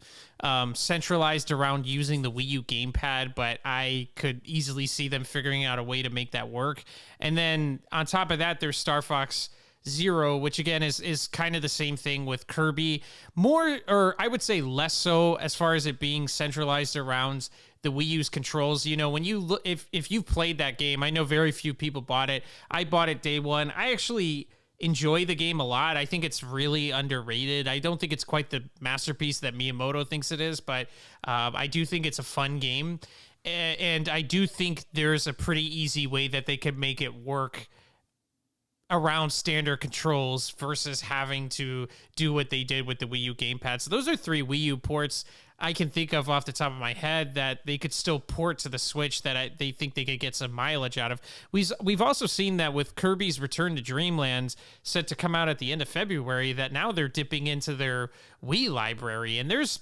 centralized around using the Wii U gamepad, but I could easily see them figuring out a way to make that work. And then on top of that, there's Star Fox Zero, which again is kind of the same thing with Kirby, more, or I would say less so as far as it being centralized around the Wii U's controls. When you look, if you've played that game, I know very few people bought it. I bought it day one. I actually enjoy the game a lot. I think it's really underrated. I don't think it's quite the masterpiece that Miyamoto thinks it is, but I do think it's a fun game. And I do think there's a pretty easy way that they could make it work around standard controls versus having to do what they did with the Wii U gamepad. So those are 3 Wii U ports I can think of off the top of my head that they could still port to the Switch that they think they could get some mileage out of. We've also seen that with Kirby's Return to Dreamland set to come out at the end of February, that now they're dipping into their Wii library, and there's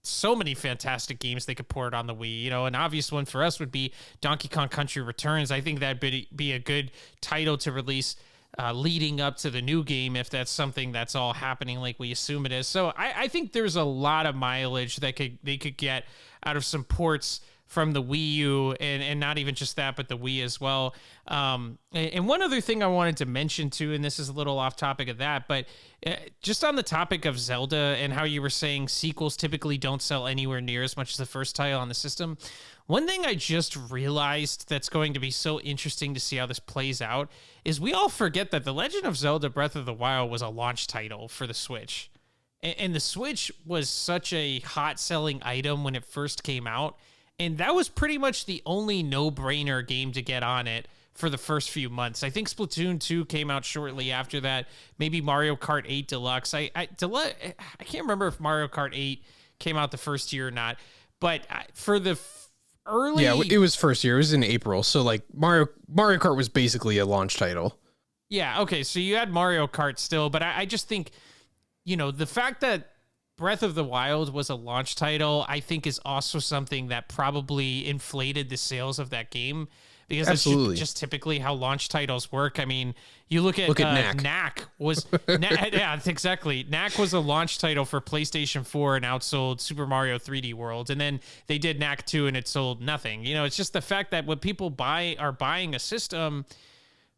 so many fantastic games they could port on the Wii. An obvious one for us would be Donkey Kong Country Returns. I think that'd be a good title to release leading up to the new game, if that's something that's all happening like we assume it is. So I think there's a lot of mileage that they could get out of some ports from the Wii U, and not even just that, but the Wii as well. And one other thing I wanted to mention too, and this is a little off topic of that, but just on the topic of Zelda and how you were saying sequels typically don't sell anywhere near as much as the first title on the system. One thing I just realized that's going to be so interesting to see how this plays out is we all forget that The Legend of Zelda Breath of the Wild was a launch title for the Switch. And the Switch was such a hot selling item when it first came out. And that was pretty much the only no-brainer game to get on it for the first few months. I think Splatoon 2 came out shortly after that. Maybe Mario Kart 8 Deluxe. I can't remember if Mario Kart 8 came out the first year or not. But for the early... Yeah, it was first year. It was in April. So like Mario Kart was basically a launch title. Yeah, okay. So you had Mario Kart still. But I just think, the fact that Breath of the Wild was a launch title, I think is also something that probably inflated the sales of that game, because Absolutely. that's just typically how launch titles work. I mean, you look at Knack. Knack was yeah, exactly. Knack was a launch title for PlayStation 4 and outsold Super Mario 3D World, and then they did Knack 2 and it sold nothing. You know, it's just the fact that when people are buying a system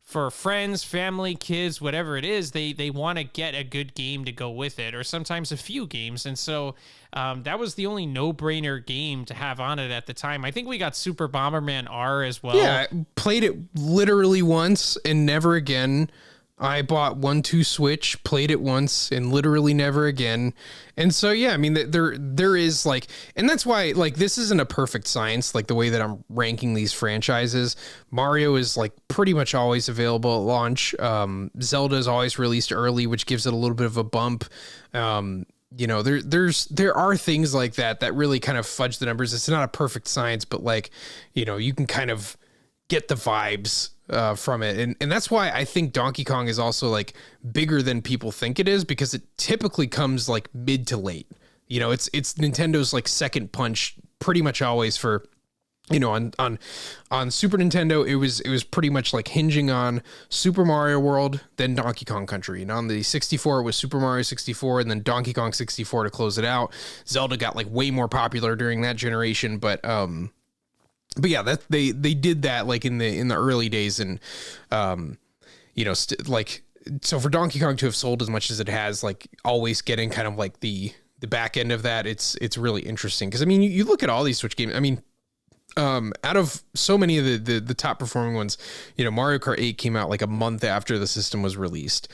for friends, family, kids, whatever it is, they want to get a good game to go with it, or sometimes a few games. And so that was the only no-brainer game to have on it at the time. I think we got Super Bomberman R as well. Yeah, I played it literally once and never again. I bought 1-2 Switch, played it once and literally never again. And so, yeah, I mean, there is like, and that's why, like, this isn't a perfect science, like the way that I'm ranking these franchises. Mario is like pretty much always available at launch. Zelda is always released early, which gives it a little bit of a bump. You know, there are things like that really kind of fudge the numbers. It's not a perfect science, but like, you know, you can kind of get the vibes from it. And that's why I think Donkey Kong is also like bigger than people think it is, because it typically comes like mid to late. You know, it's Nintendo's like second punch pretty much always for, you know, on Super Nintendo, it was pretty much like hinging on Super Mario World, then Donkey Kong Country. And on the 64, it was Super Mario 64 and then Donkey Kong 64 to close it out. Zelda got like way more popular during that generation, but yeah, that they did that like in the early days, and you know, like, so for Donkey Kong to have sold as much as it has, like always getting kind of like the back end of that, it's really interesting. Because I mean, you look at all these Switch games. I mean, out of so many of the top performing ones, you know, Mario Kart 8 came out like a month after the system was released.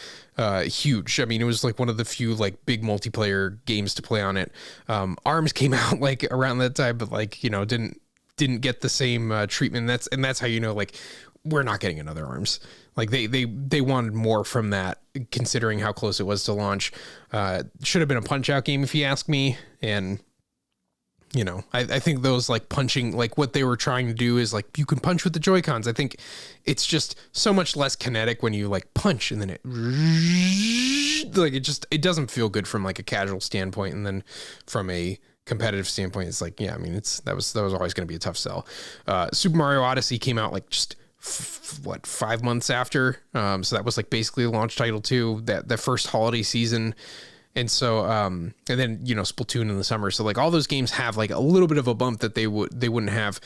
Huge. I mean, it was like one of the few like big multiplayer games to play on it. ARMS came out like around that time, but like, you know, didn't get the same treatment. That's how, you know, like, we're not getting another ARMS. Like they wanted more from that, considering how close it was to launch. Should have been a Punch Out game if you ask me. And you know, I think those like punching, like what they were trying to do is like, you can punch with the Joy-Cons. I think it's just so much less kinetic when you like punch and then it like, it doesn't feel good from like a casual standpoint. And then from a competitive standpoint, it's like, yeah, I mean, that was always going to be a tough sell. Super Mario Odyssey came out like just 5 months after. So that was like basically a launch title too, that first holiday season. And so, and then, you know, Splatoon in the summer. So like all those games have like a little bit of a bump that they wouldn't have.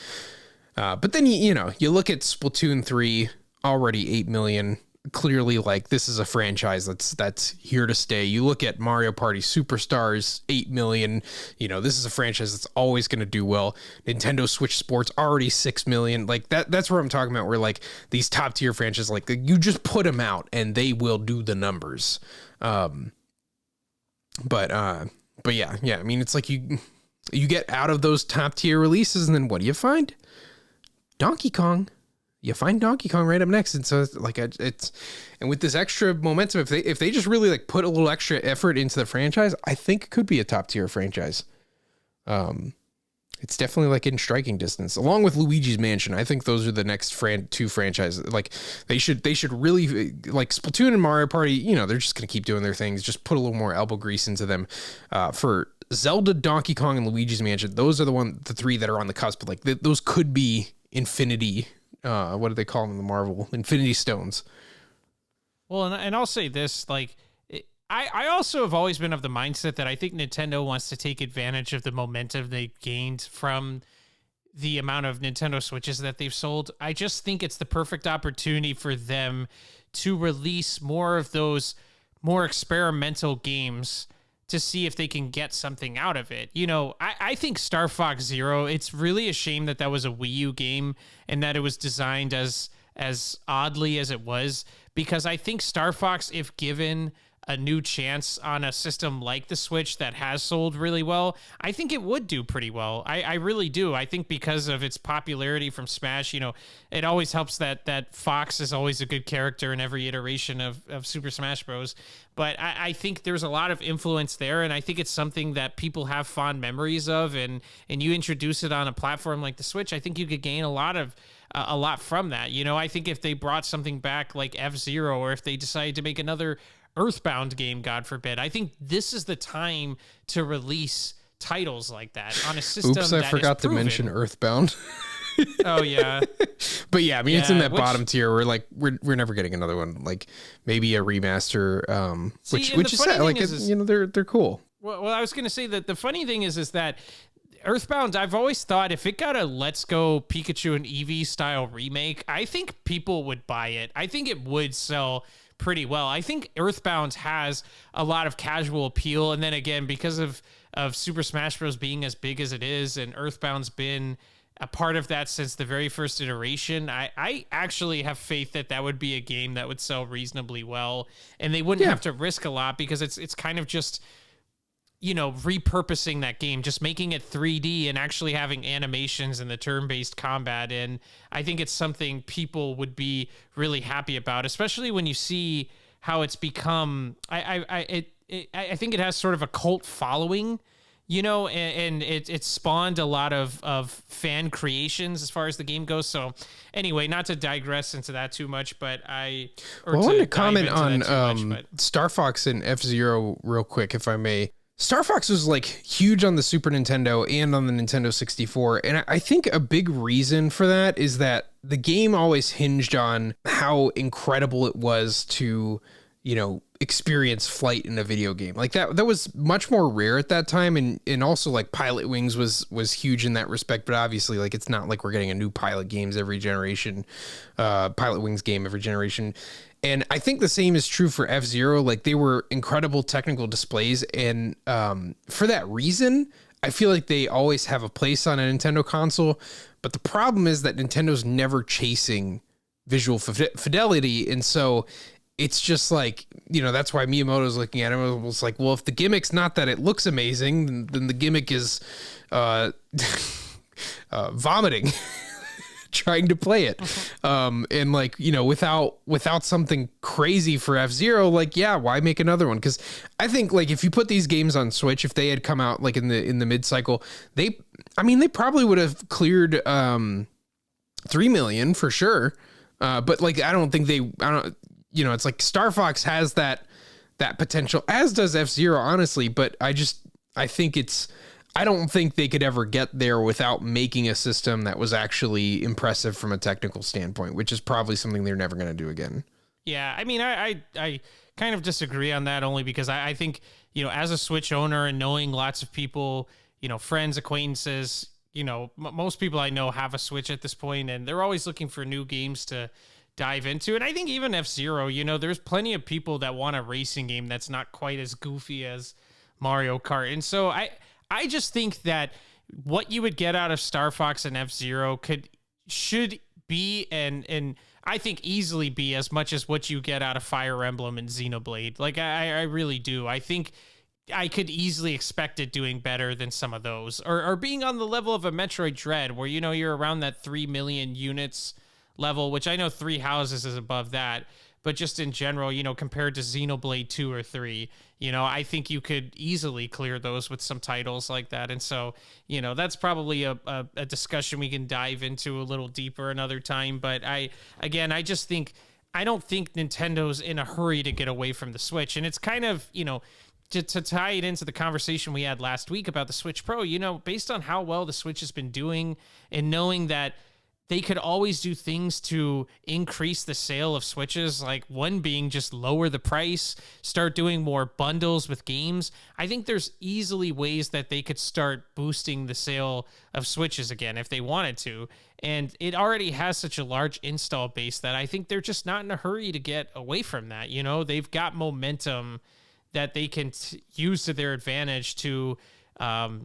But then, you know, you look at Splatoon 3, already 8 million, clearly like this is a franchise that's here to stay. You look at Mario Party Superstars, 8 million, you know, this is a franchise that's always going to do well. Nintendo Switch Sports, already 6 million. Like that's where I'm talking about, where like these top tier franchises, like you just put them out and they will do the numbers. But yeah, I mean, it's like you get out of those top tier releases, and then what do you find? Donkey Kong. You find Donkey Kong right up next, and so it's like and with this extra momentum, if they just really like put a little extra effort into the franchise, I think it could be a top tier franchise. It's definitely like in striking distance, along with Luigi's Mansion. I think those are the next two franchises. Like they should really, like Splatoon and Mario Party, you know, they're just going to keep doing their things. Just put a little more elbow grease into them. For Zelda, Donkey Kong, and Luigi's Mansion, those are the three that are on the cusp. Like those could be Infinity. What do they call them in the Marvel? Infinity Stones. Well, and I'll say this, like, I also have always been of the mindset that I think Nintendo wants to take advantage of the momentum they gained from the amount of Nintendo Switches that they've sold. I just think it's the perfect opportunity for them to release more of those more experimental games to see if they can get something out of it. You know, I think Star Fox Zero, it's really a shame that was a Wii U game and that it was designed as oddly as it was, because I think Star Fox, if given a new chance on a system like the Switch that has sold really well, I think it would do pretty well. I really do. I think because of its popularity from Smash, you know, it always helps that Fox is always a good character in every iteration of Super Smash Bros. But I think there's a lot of influence there, and I think it's something that people have fond memories of, and you introduce it on a platform like the Switch, I think you could gain a lot from that. You know, I think if they brought something back like F-Zero, or if they decided to make another Earthbound game, God forbid, I think this is the time to release titles like that on a system. Oops, I forgot to mention Earthbound. Oh yeah. But yeah, I mean, it's in that which, bottom tier. We're like, we're never getting another one. Like maybe a remaster, which is sad. Like, you know, they're cool. Well, I was going to say that the funny thing is that Earthbound, I've always thought if it got a Let's Go Pikachu and Eevee style remake, I think people would buy it. I think it would sell pretty well. I think Earthbound has a lot of casual appeal. And then again, because of Super Smash Bros. Being as big as it is, and Earthbound's been a part of that since the very first iteration, I actually have faith that would be a game that would sell reasonably well. And they wouldn't have to risk a lot because it's kind of just, you know, repurposing that game, just making it 3D and actually having animations and the turn-based combat. And I think it's something people would be really happy about, especially when you see how it's become. I think it has sort of a cult following, you know, and it spawned a lot of fan creations as far as the game goes. So anyway, not to digress into that too much, but I wanted to comment on Star Fox and FZero real quick, if I may. Star Fox was like huge on the Super Nintendo and on the Nintendo 64. And I think a big reason for that is that the game always hinged on how incredible it was to, you know, experience flight in a video game. Like that was much more rare at that time. And also like Pilot Wings was huge in that respect, but obviously like it's not like we're getting a new Pilot games every generation, Pilot Wings game every generation. And I think the same is true for FZero. Like they were incredible technical displays. And for that reason, I feel like they always have a place on a Nintendo console. But the problem is that Nintendo's never chasing visual fidelity. And so it's just like, you know, that's why Miyamoto's looking at it. It was like, well, if the gimmick's not that it looks amazing, then the gimmick is vomiting. Trying to play it. And like, you know, without something crazy for FZero, like, yeah, why make another one? Because I think like if you put these games on Switch, if they had come out like in the mid-cycle, they probably would have cleared 3 million for sure. But like you know, it's like Star Fox has that potential, as does FZero, honestly, but I don't think they could ever get there without making a system that was actually impressive from a technical standpoint, which is probably something they're never going to do again. Yeah, I mean, I kind of disagree on that only because I think, you know, as a Switch owner and knowing lots of people, you know, friends, acquaintances, you know, most people I know have a Switch at this point, and they're always looking for new games to dive into. And I think even FZero, you know, there's plenty of people that want a racing game that's not quite as goofy as Mario Kart. And so I just think that what you would get out of Star Fox and FZero should be and I think easily be as much as what you get out of Fire Emblem and Xenoblade. Like I really do. I think I could easily expect it doing better than some of those, or being on the level of a Metroid Dread, where, you know, you're around that 3 million units level, which I know Three Houses is above that. But just in general, you know, compared to Xenoblade 2 or 3, you know, I think you could easily clear those with some titles like that. And so, you know, that's probably a discussion we can dive into a little deeper another time. But I don't think Nintendo's in a hurry to get away from the Switch. And it's kind of, you know, to tie it into the conversation we had last week about the Switch Pro, you know, based on how well the Switch has been doing and knowing that they could always do things to increase the sale of Switches, like one being just lower the price, start doing more bundles with games. I think there's easily ways that they could start boosting the sale of Switches again if they wanted to. And it already has such a large install base that I think they're just not in a hurry to get away from that. You know, they've got momentum that they can use to their advantage to,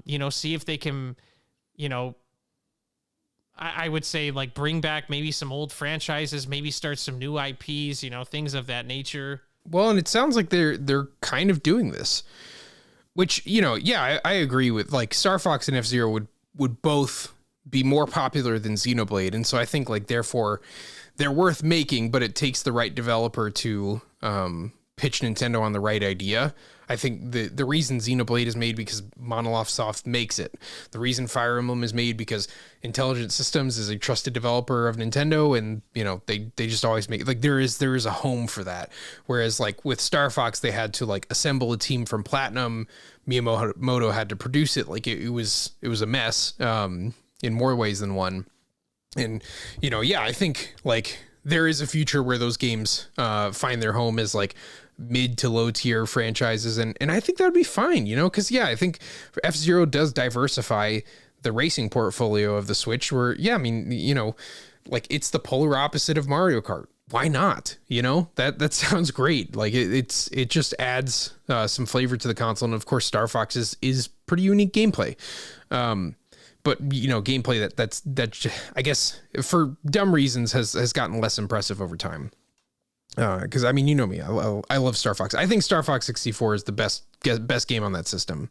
you know, see if they can, you know, I would say like bring back maybe some old franchises, maybe start some new IPs, you know, things of that nature. Well, and it sounds like they're kind of doing this, which, you know, yeah, I agree with. Like Star Fox and F-Zero would both be more popular than Xenoblade. And so I think like, therefore they're worth making, but it takes the right developer to pitch Nintendo on the right idea. I think the reason Xenoblade is made because Monolith Soft makes it. The reason Fire Emblem is made because Intelligent Systems is a trusted developer of Nintendo, and you know they just always make, like, there is a home for that. Whereas like with Star Fox, they had to like assemble a team from Platinum. Miyamoto had to produce it. Like it was a mess in more ways than one. And, yeah, I think like there is a future where those games find their home as like mid to low tier franchises. And I think that would be fine, because, yeah, I think F-Zero does diversify the racing portfolio of the Switch where, yeah, I mean, like it's the polar opposite of Mario Kart. Why not? That sounds great. Like it just adds some flavor to the console. And of course, Star Fox is pretty unique gameplay. But gameplay that I guess for dumb reasons has gotten less impressive over time. Because I mean, me, I love Star Fox. I think Star Fox 64 is the best game on that system.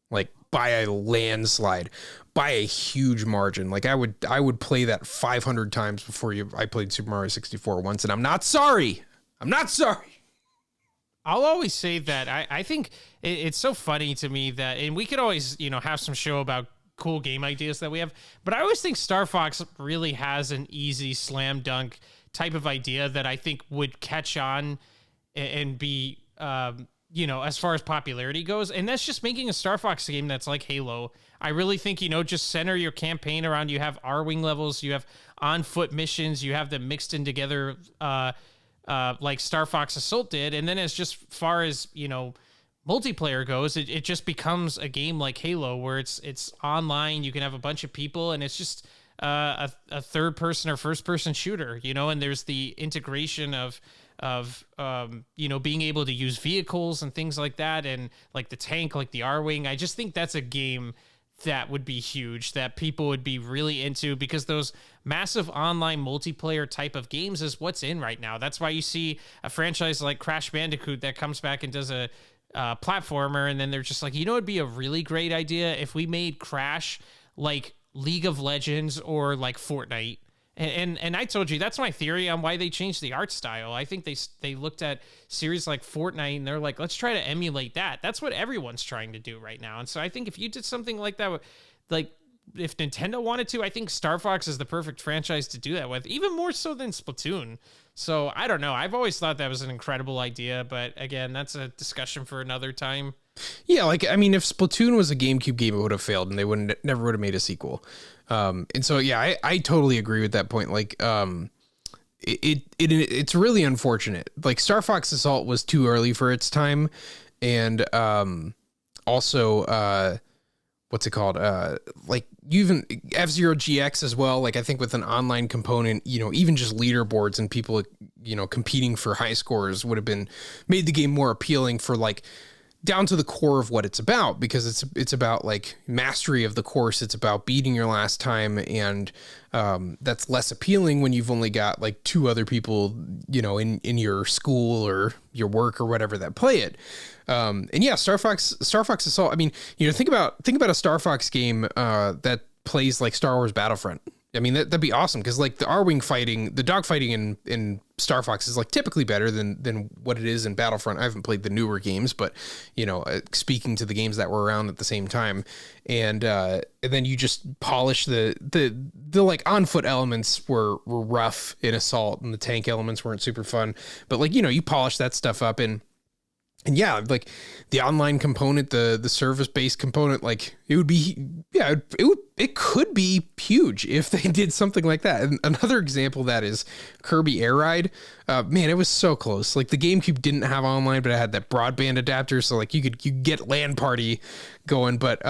Like by a landslide, by a huge margin. Like I would play that 500 times before I played Super Mario 64 once, and I'm not sorry. I'll always say that I think it's so funny to me that, and we could always, have some show about cool game ideas that we have, but I always think Star Fox really has an easy slam dunk type of idea that I think would catch on and be, as far as popularity goes. And that's just making a Star Fox game that's like Halo. I really think, just center your campaign around, you have R-Wing levels, you have on-foot missions, you have them mixed in together like Star Fox Assault did. And then as just far as, multiplayer goes, it just becomes a game like Halo where it's online, you can have a bunch of people, and it's just a third person or first person shooter, and there's the integration of being able to use vehicles and things like that, and like the tank, like the R-Wing. I just think that's a game that would be huge, that people would be really into, because those massive online multiplayer type of games is what's in right now. That's why you see a franchise like Crash Bandicoot that comes back and does a platformer, and then they're just like, it'd be a really great idea if we made Crash like League of Legends or like Fortnite. And I told you that's my theory on why they changed the art style. I think they looked at series like Fortnite and they're like, let's try to emulate that. That's what everyone's trying to do right now. And so I think if you did something like that, like if Nintendo wanted to, I think Star Fox is the perfect franchise to do that with, even more so than Splatoon. So I don't know. I've always thought that was an incredible idea, but again, that's a discussion for another time. Yeah, like I mean, if Splatoon was a GameCube game, it would have failed, and they never would have made a sequel. And so yeah, I totally agree with that point. Like, it's really unfortunate. Like Star Fox Assault was too early for its time, and also what's it called? Like even F-Zero GX as well. Like I think with an online component, even just leaderboards and people, competing for high scores would have made the game more appealing for like down to the core of what it's about, because it's about like mastery of the course. It's about beating your last time. And that's less appealing when you've only got like two other people, in your school or your work or whatever that play it. And yeah, Star Fox Assault. I mean, think about a Star Fox game that plays like Star Wars Battlefront. I mean, that'd be awesome, because like the R-Wing fighting, the dog fighting in Star Fox is like typically better than what it is in Battlefront. I haven't played the newer games, but speaking to the games that were around at the same time, and then you just polish the like on foot elements were rough in Assault, and the tank elements weren't super fun, but like you polish that stuff up and yeah, like the online component, the service-based component, like it would be, yeah, it could be huge if they did something like that. And another example of that is Kirby Air Ride. Man, it was so close. Like the GameCube didn't have online, but it had that broadband adapter, so like you could get LAN party going. But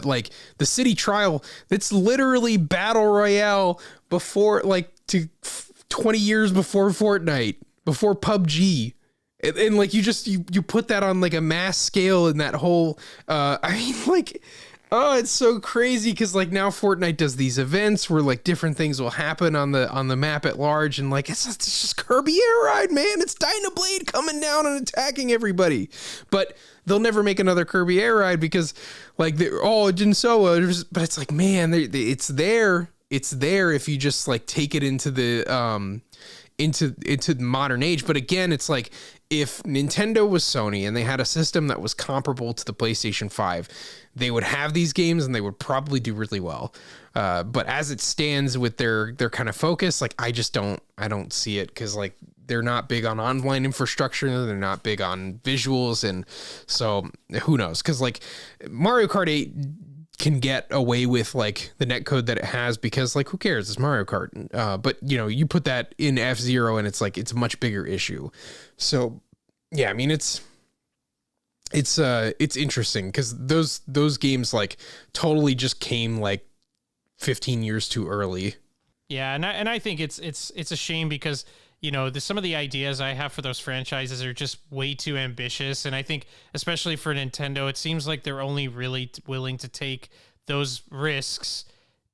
like the city trial, it's literally battle royale before 20 years before Fortnite, before PUBG. And like you put that on like a mass scale, and that whole it's so crazy, because like now Fortnite does these events where like different things will happen on the map at large, and like it's just Kirby Air Ride, man. It's Dynablade coming down and attacking everybody, but they'll never make another Kirby Air Ride because like it didn't so. But it's like, man, it's there if you just like take it into the into the modern age. But again, it's like if Nintendo was Sony and they had a system that was comparable to the PlayStation 5, they would have these games and they would probably do really well. But as it stands with their kind of focus, like I don't see it, because like they're not big on online infrastructure, they're not big on visuals, and so who knows? Because like Mario Kart 8 can get away with like the netcode that it has because like who cares, it's Mario Kart, but you know, you put that in F-Zero and it's like it's a much bigger issue. So yeah, I mean it's interesting because those games like totally just came like 15 years too early. Yeah, and I think it's a shame because, you know, some of the ideas I have for those franchises are just way too ambitious. And I think, especially for Nintendo, it seems like they're only really willing to take those risks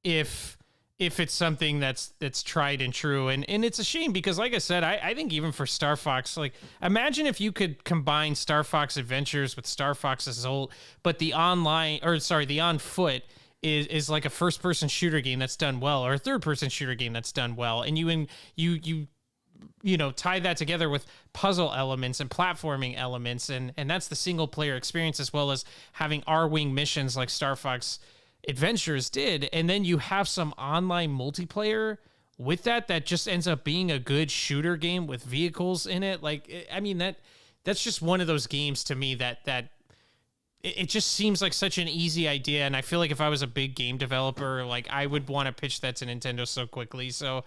if it's something that's tried and true. And it's a shame because, like I said, I think even for Star Fox, like, imagine if you could combine Star Fox Adventures with Star Fox Assault, but the on foot is like a first person shooter game that's done well, or a third person shooter game that's done well. And you know, tie that together with puzzle elements and platforming elements. And that's the single player experience, as well as having R-Wing missions like Star Fox Adventures did. And then you have some online multiplayer with that just ends up being a good shooter game with vehicles in it. Like, I mean, that's just one of those games to me that it just seems like such an easy idea. And I feel like if I was a big game developer, like I would want to pitch that to Nintendo so quickly. So,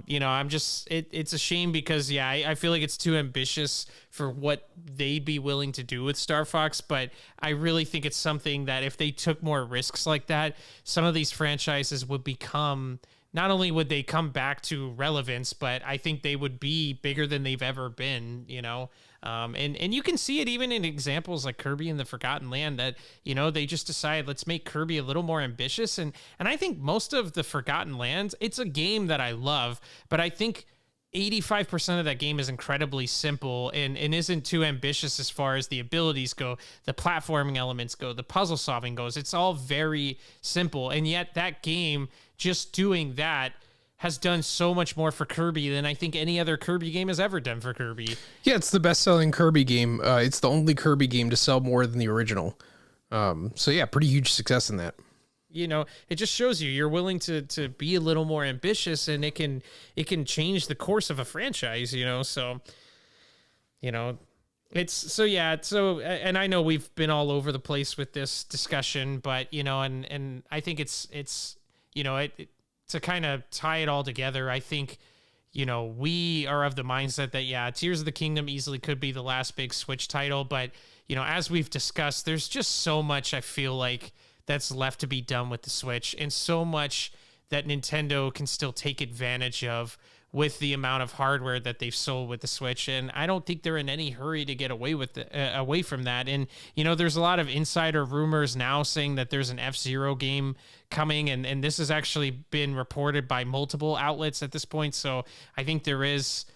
you know, it's a shame because, yeah, I feel like it's too ambitious for what they'd be willing to do with Star Fox. But I really think it's something that if they took more risks like that, some of these franchises would become, not only would they come back to relevance, but I think they would be bigger than they've ever been, you know? And you can see it even in examples like Kirby and the Forgotten Land that, you know, they just decide, let's make Kirby a little more ambitious. And I think most of the Forgotten Lands, it's a game that I love, but I think 85% of that game is incredibly simple and isn't too ambitious as far as the abilities go, the platforming elements go, the puzzle solving goes. It's all very simple. And yet that game, just doing that, has done so much more for Kirby than I think any other Kirby game has ever done for Kirby. Yeah, it's the best-selling Kirby game. It's the only Kirby game to sell more than the original. So yeah, pretty huge success in that. You know, it just shows you're willing to be a little more ambitious, and it can change the course of a franchise, you know? So, you know, and I know we've been all over the place with this discussion, but, you know, and I think it's, you know, to kind of tie it all together, I think, you know, we are of the mindset that, yeah, Tears of the Kingdom easily could be the last big Switch title. But, you know, as we've discussed, there's just so much I feel like that's left to be done with the Switch, and so much that Nintendo can still take advantage of with the amount of hardware that they've sold with the Switch. And I don't think they're in any hurry to get away from that. And, you know, there's a lot of insider rumors now saying that there's an F-Zero game coming, and this has actually been reported by multiple outlets at this point. So I think there is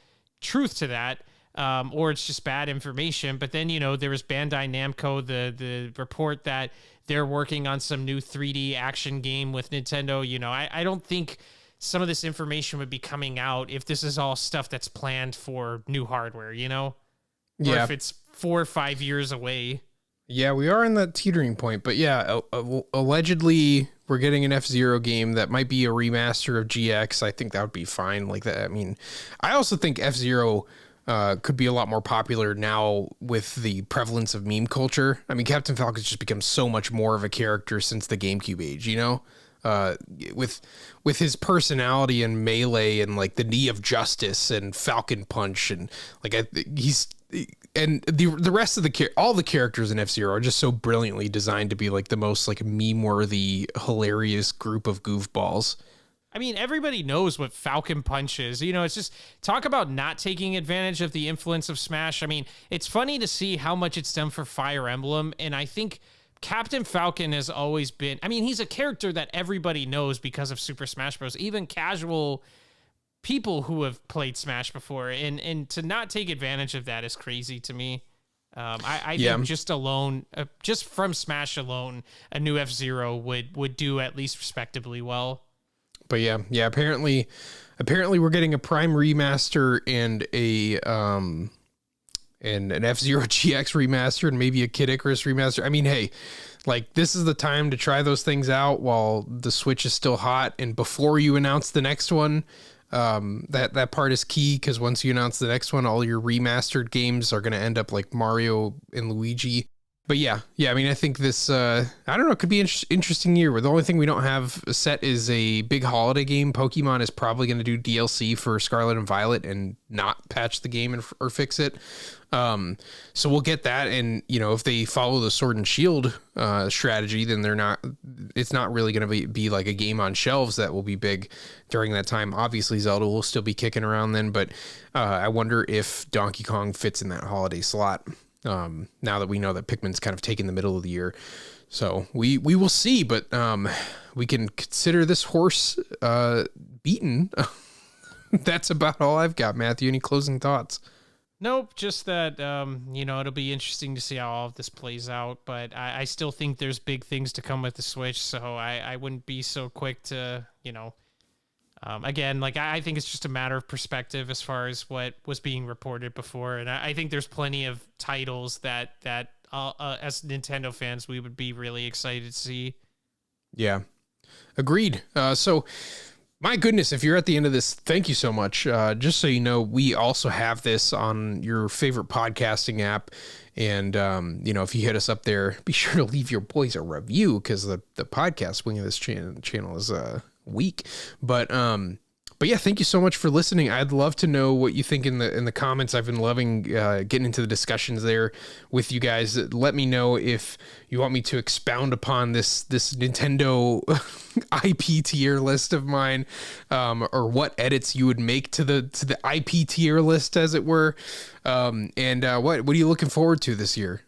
truth to that. Or it's just bad information. But then, you know, there was Bandai Namco, the report that they're working on some new 3D action game with Nintendo. You know, I don't think some of this information would be coming out if this is all stuff that's planned for new hardware, you know? Yeah. Or if it's 4 or 5 years away. Yeah, we are in that teetering point, but yeah, allegedly we're getting an F-Zero game that might be a remaster of GX. I think that would be fine like that. I mean, I also think F-Zero could be a lot more popular now with the prevalence of meme culture. I mean, Captain Falcon's just become so much more of a character since the GameCube age, you know? With his personality and Melee and like the Knee of Justice and Falcon Punch and like the rest of all the characters in F-Zero are just so brilliantly designed to be like the most like meme-worthy, hilarious group of goofballs. I mean, everybody knows what Falcon Punch is. You know, it's just talk about not taking advantage of the influence of Smash. I mean, it's funny to see how much it's done for Fire Emblem, and I think Captain Falcon has always been, I mean, he's a character that everybody knows because of Super Smash Bros. Even casual people who have played Smash before, and to not take advantage of that is crazy to me. I think just from Smash alone, a new F-Zero would do at least respectably well. But yeah. Apparently we're getting a Prime remaster and an F-Zero GX remaster and maybe a Kid Icarus remaster. I mean, hey, like this is the time to try those things out while the Switch is still hot and before you announce the next one. That part is key because once you announce the next one, all your remastered games are going to end up like Mario and Luigi. But yeah. I mean, I think this, I don't know, it could be an interesting year where the only thing we don't have set is a big holiday game. Pokemon is probably going to do DLC for Scarlet and Violet and not patch the game or fix it. So we'll get that. And, you know, if they follow the Sword and Shield strategy, then it's not really going to be like a game on shelves that will be big during that time. Obviously, Zelda will still be kicking around then, but I wonder if Donkey Kong fits in that holiday slot. Now that we know that Pikmin's kind of taken the middle of the year. So we will see, but we can consider this horse beaten. That's about all I've got, Matthew. Any closing thoughts? Nope, just that, it'll be interesting to see how all of this plays out, but I still think there's big things to come with the Switch, so I wouldn't be so quick to, again, like I think it's just a matter of perspective as far as what was being reported before, and I think there's plenty of titles that as Nintendo fans we would be really excited to see. Yeah, agreed. So, my goodness, if you're at the end of this, thank you so much. Just so you know, we also have this on your favorite podcasting app. And, if you hit us up there, be sure to leave your boys a review because the podcast wing of this channel is weak. But yeah, thank you so much for listening. I'd love to know what you think in the comments. I've been loving getting into the discussions there with you guys. Let me know if you want me to expound upon this Nintendo IP tier list of mine, or what edits you would make to the IP tier list, as it were. And what are you looking forward to this year?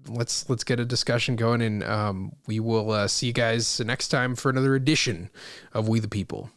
Let's get a discussion going, and we will see you guys next time for another edition of We the People.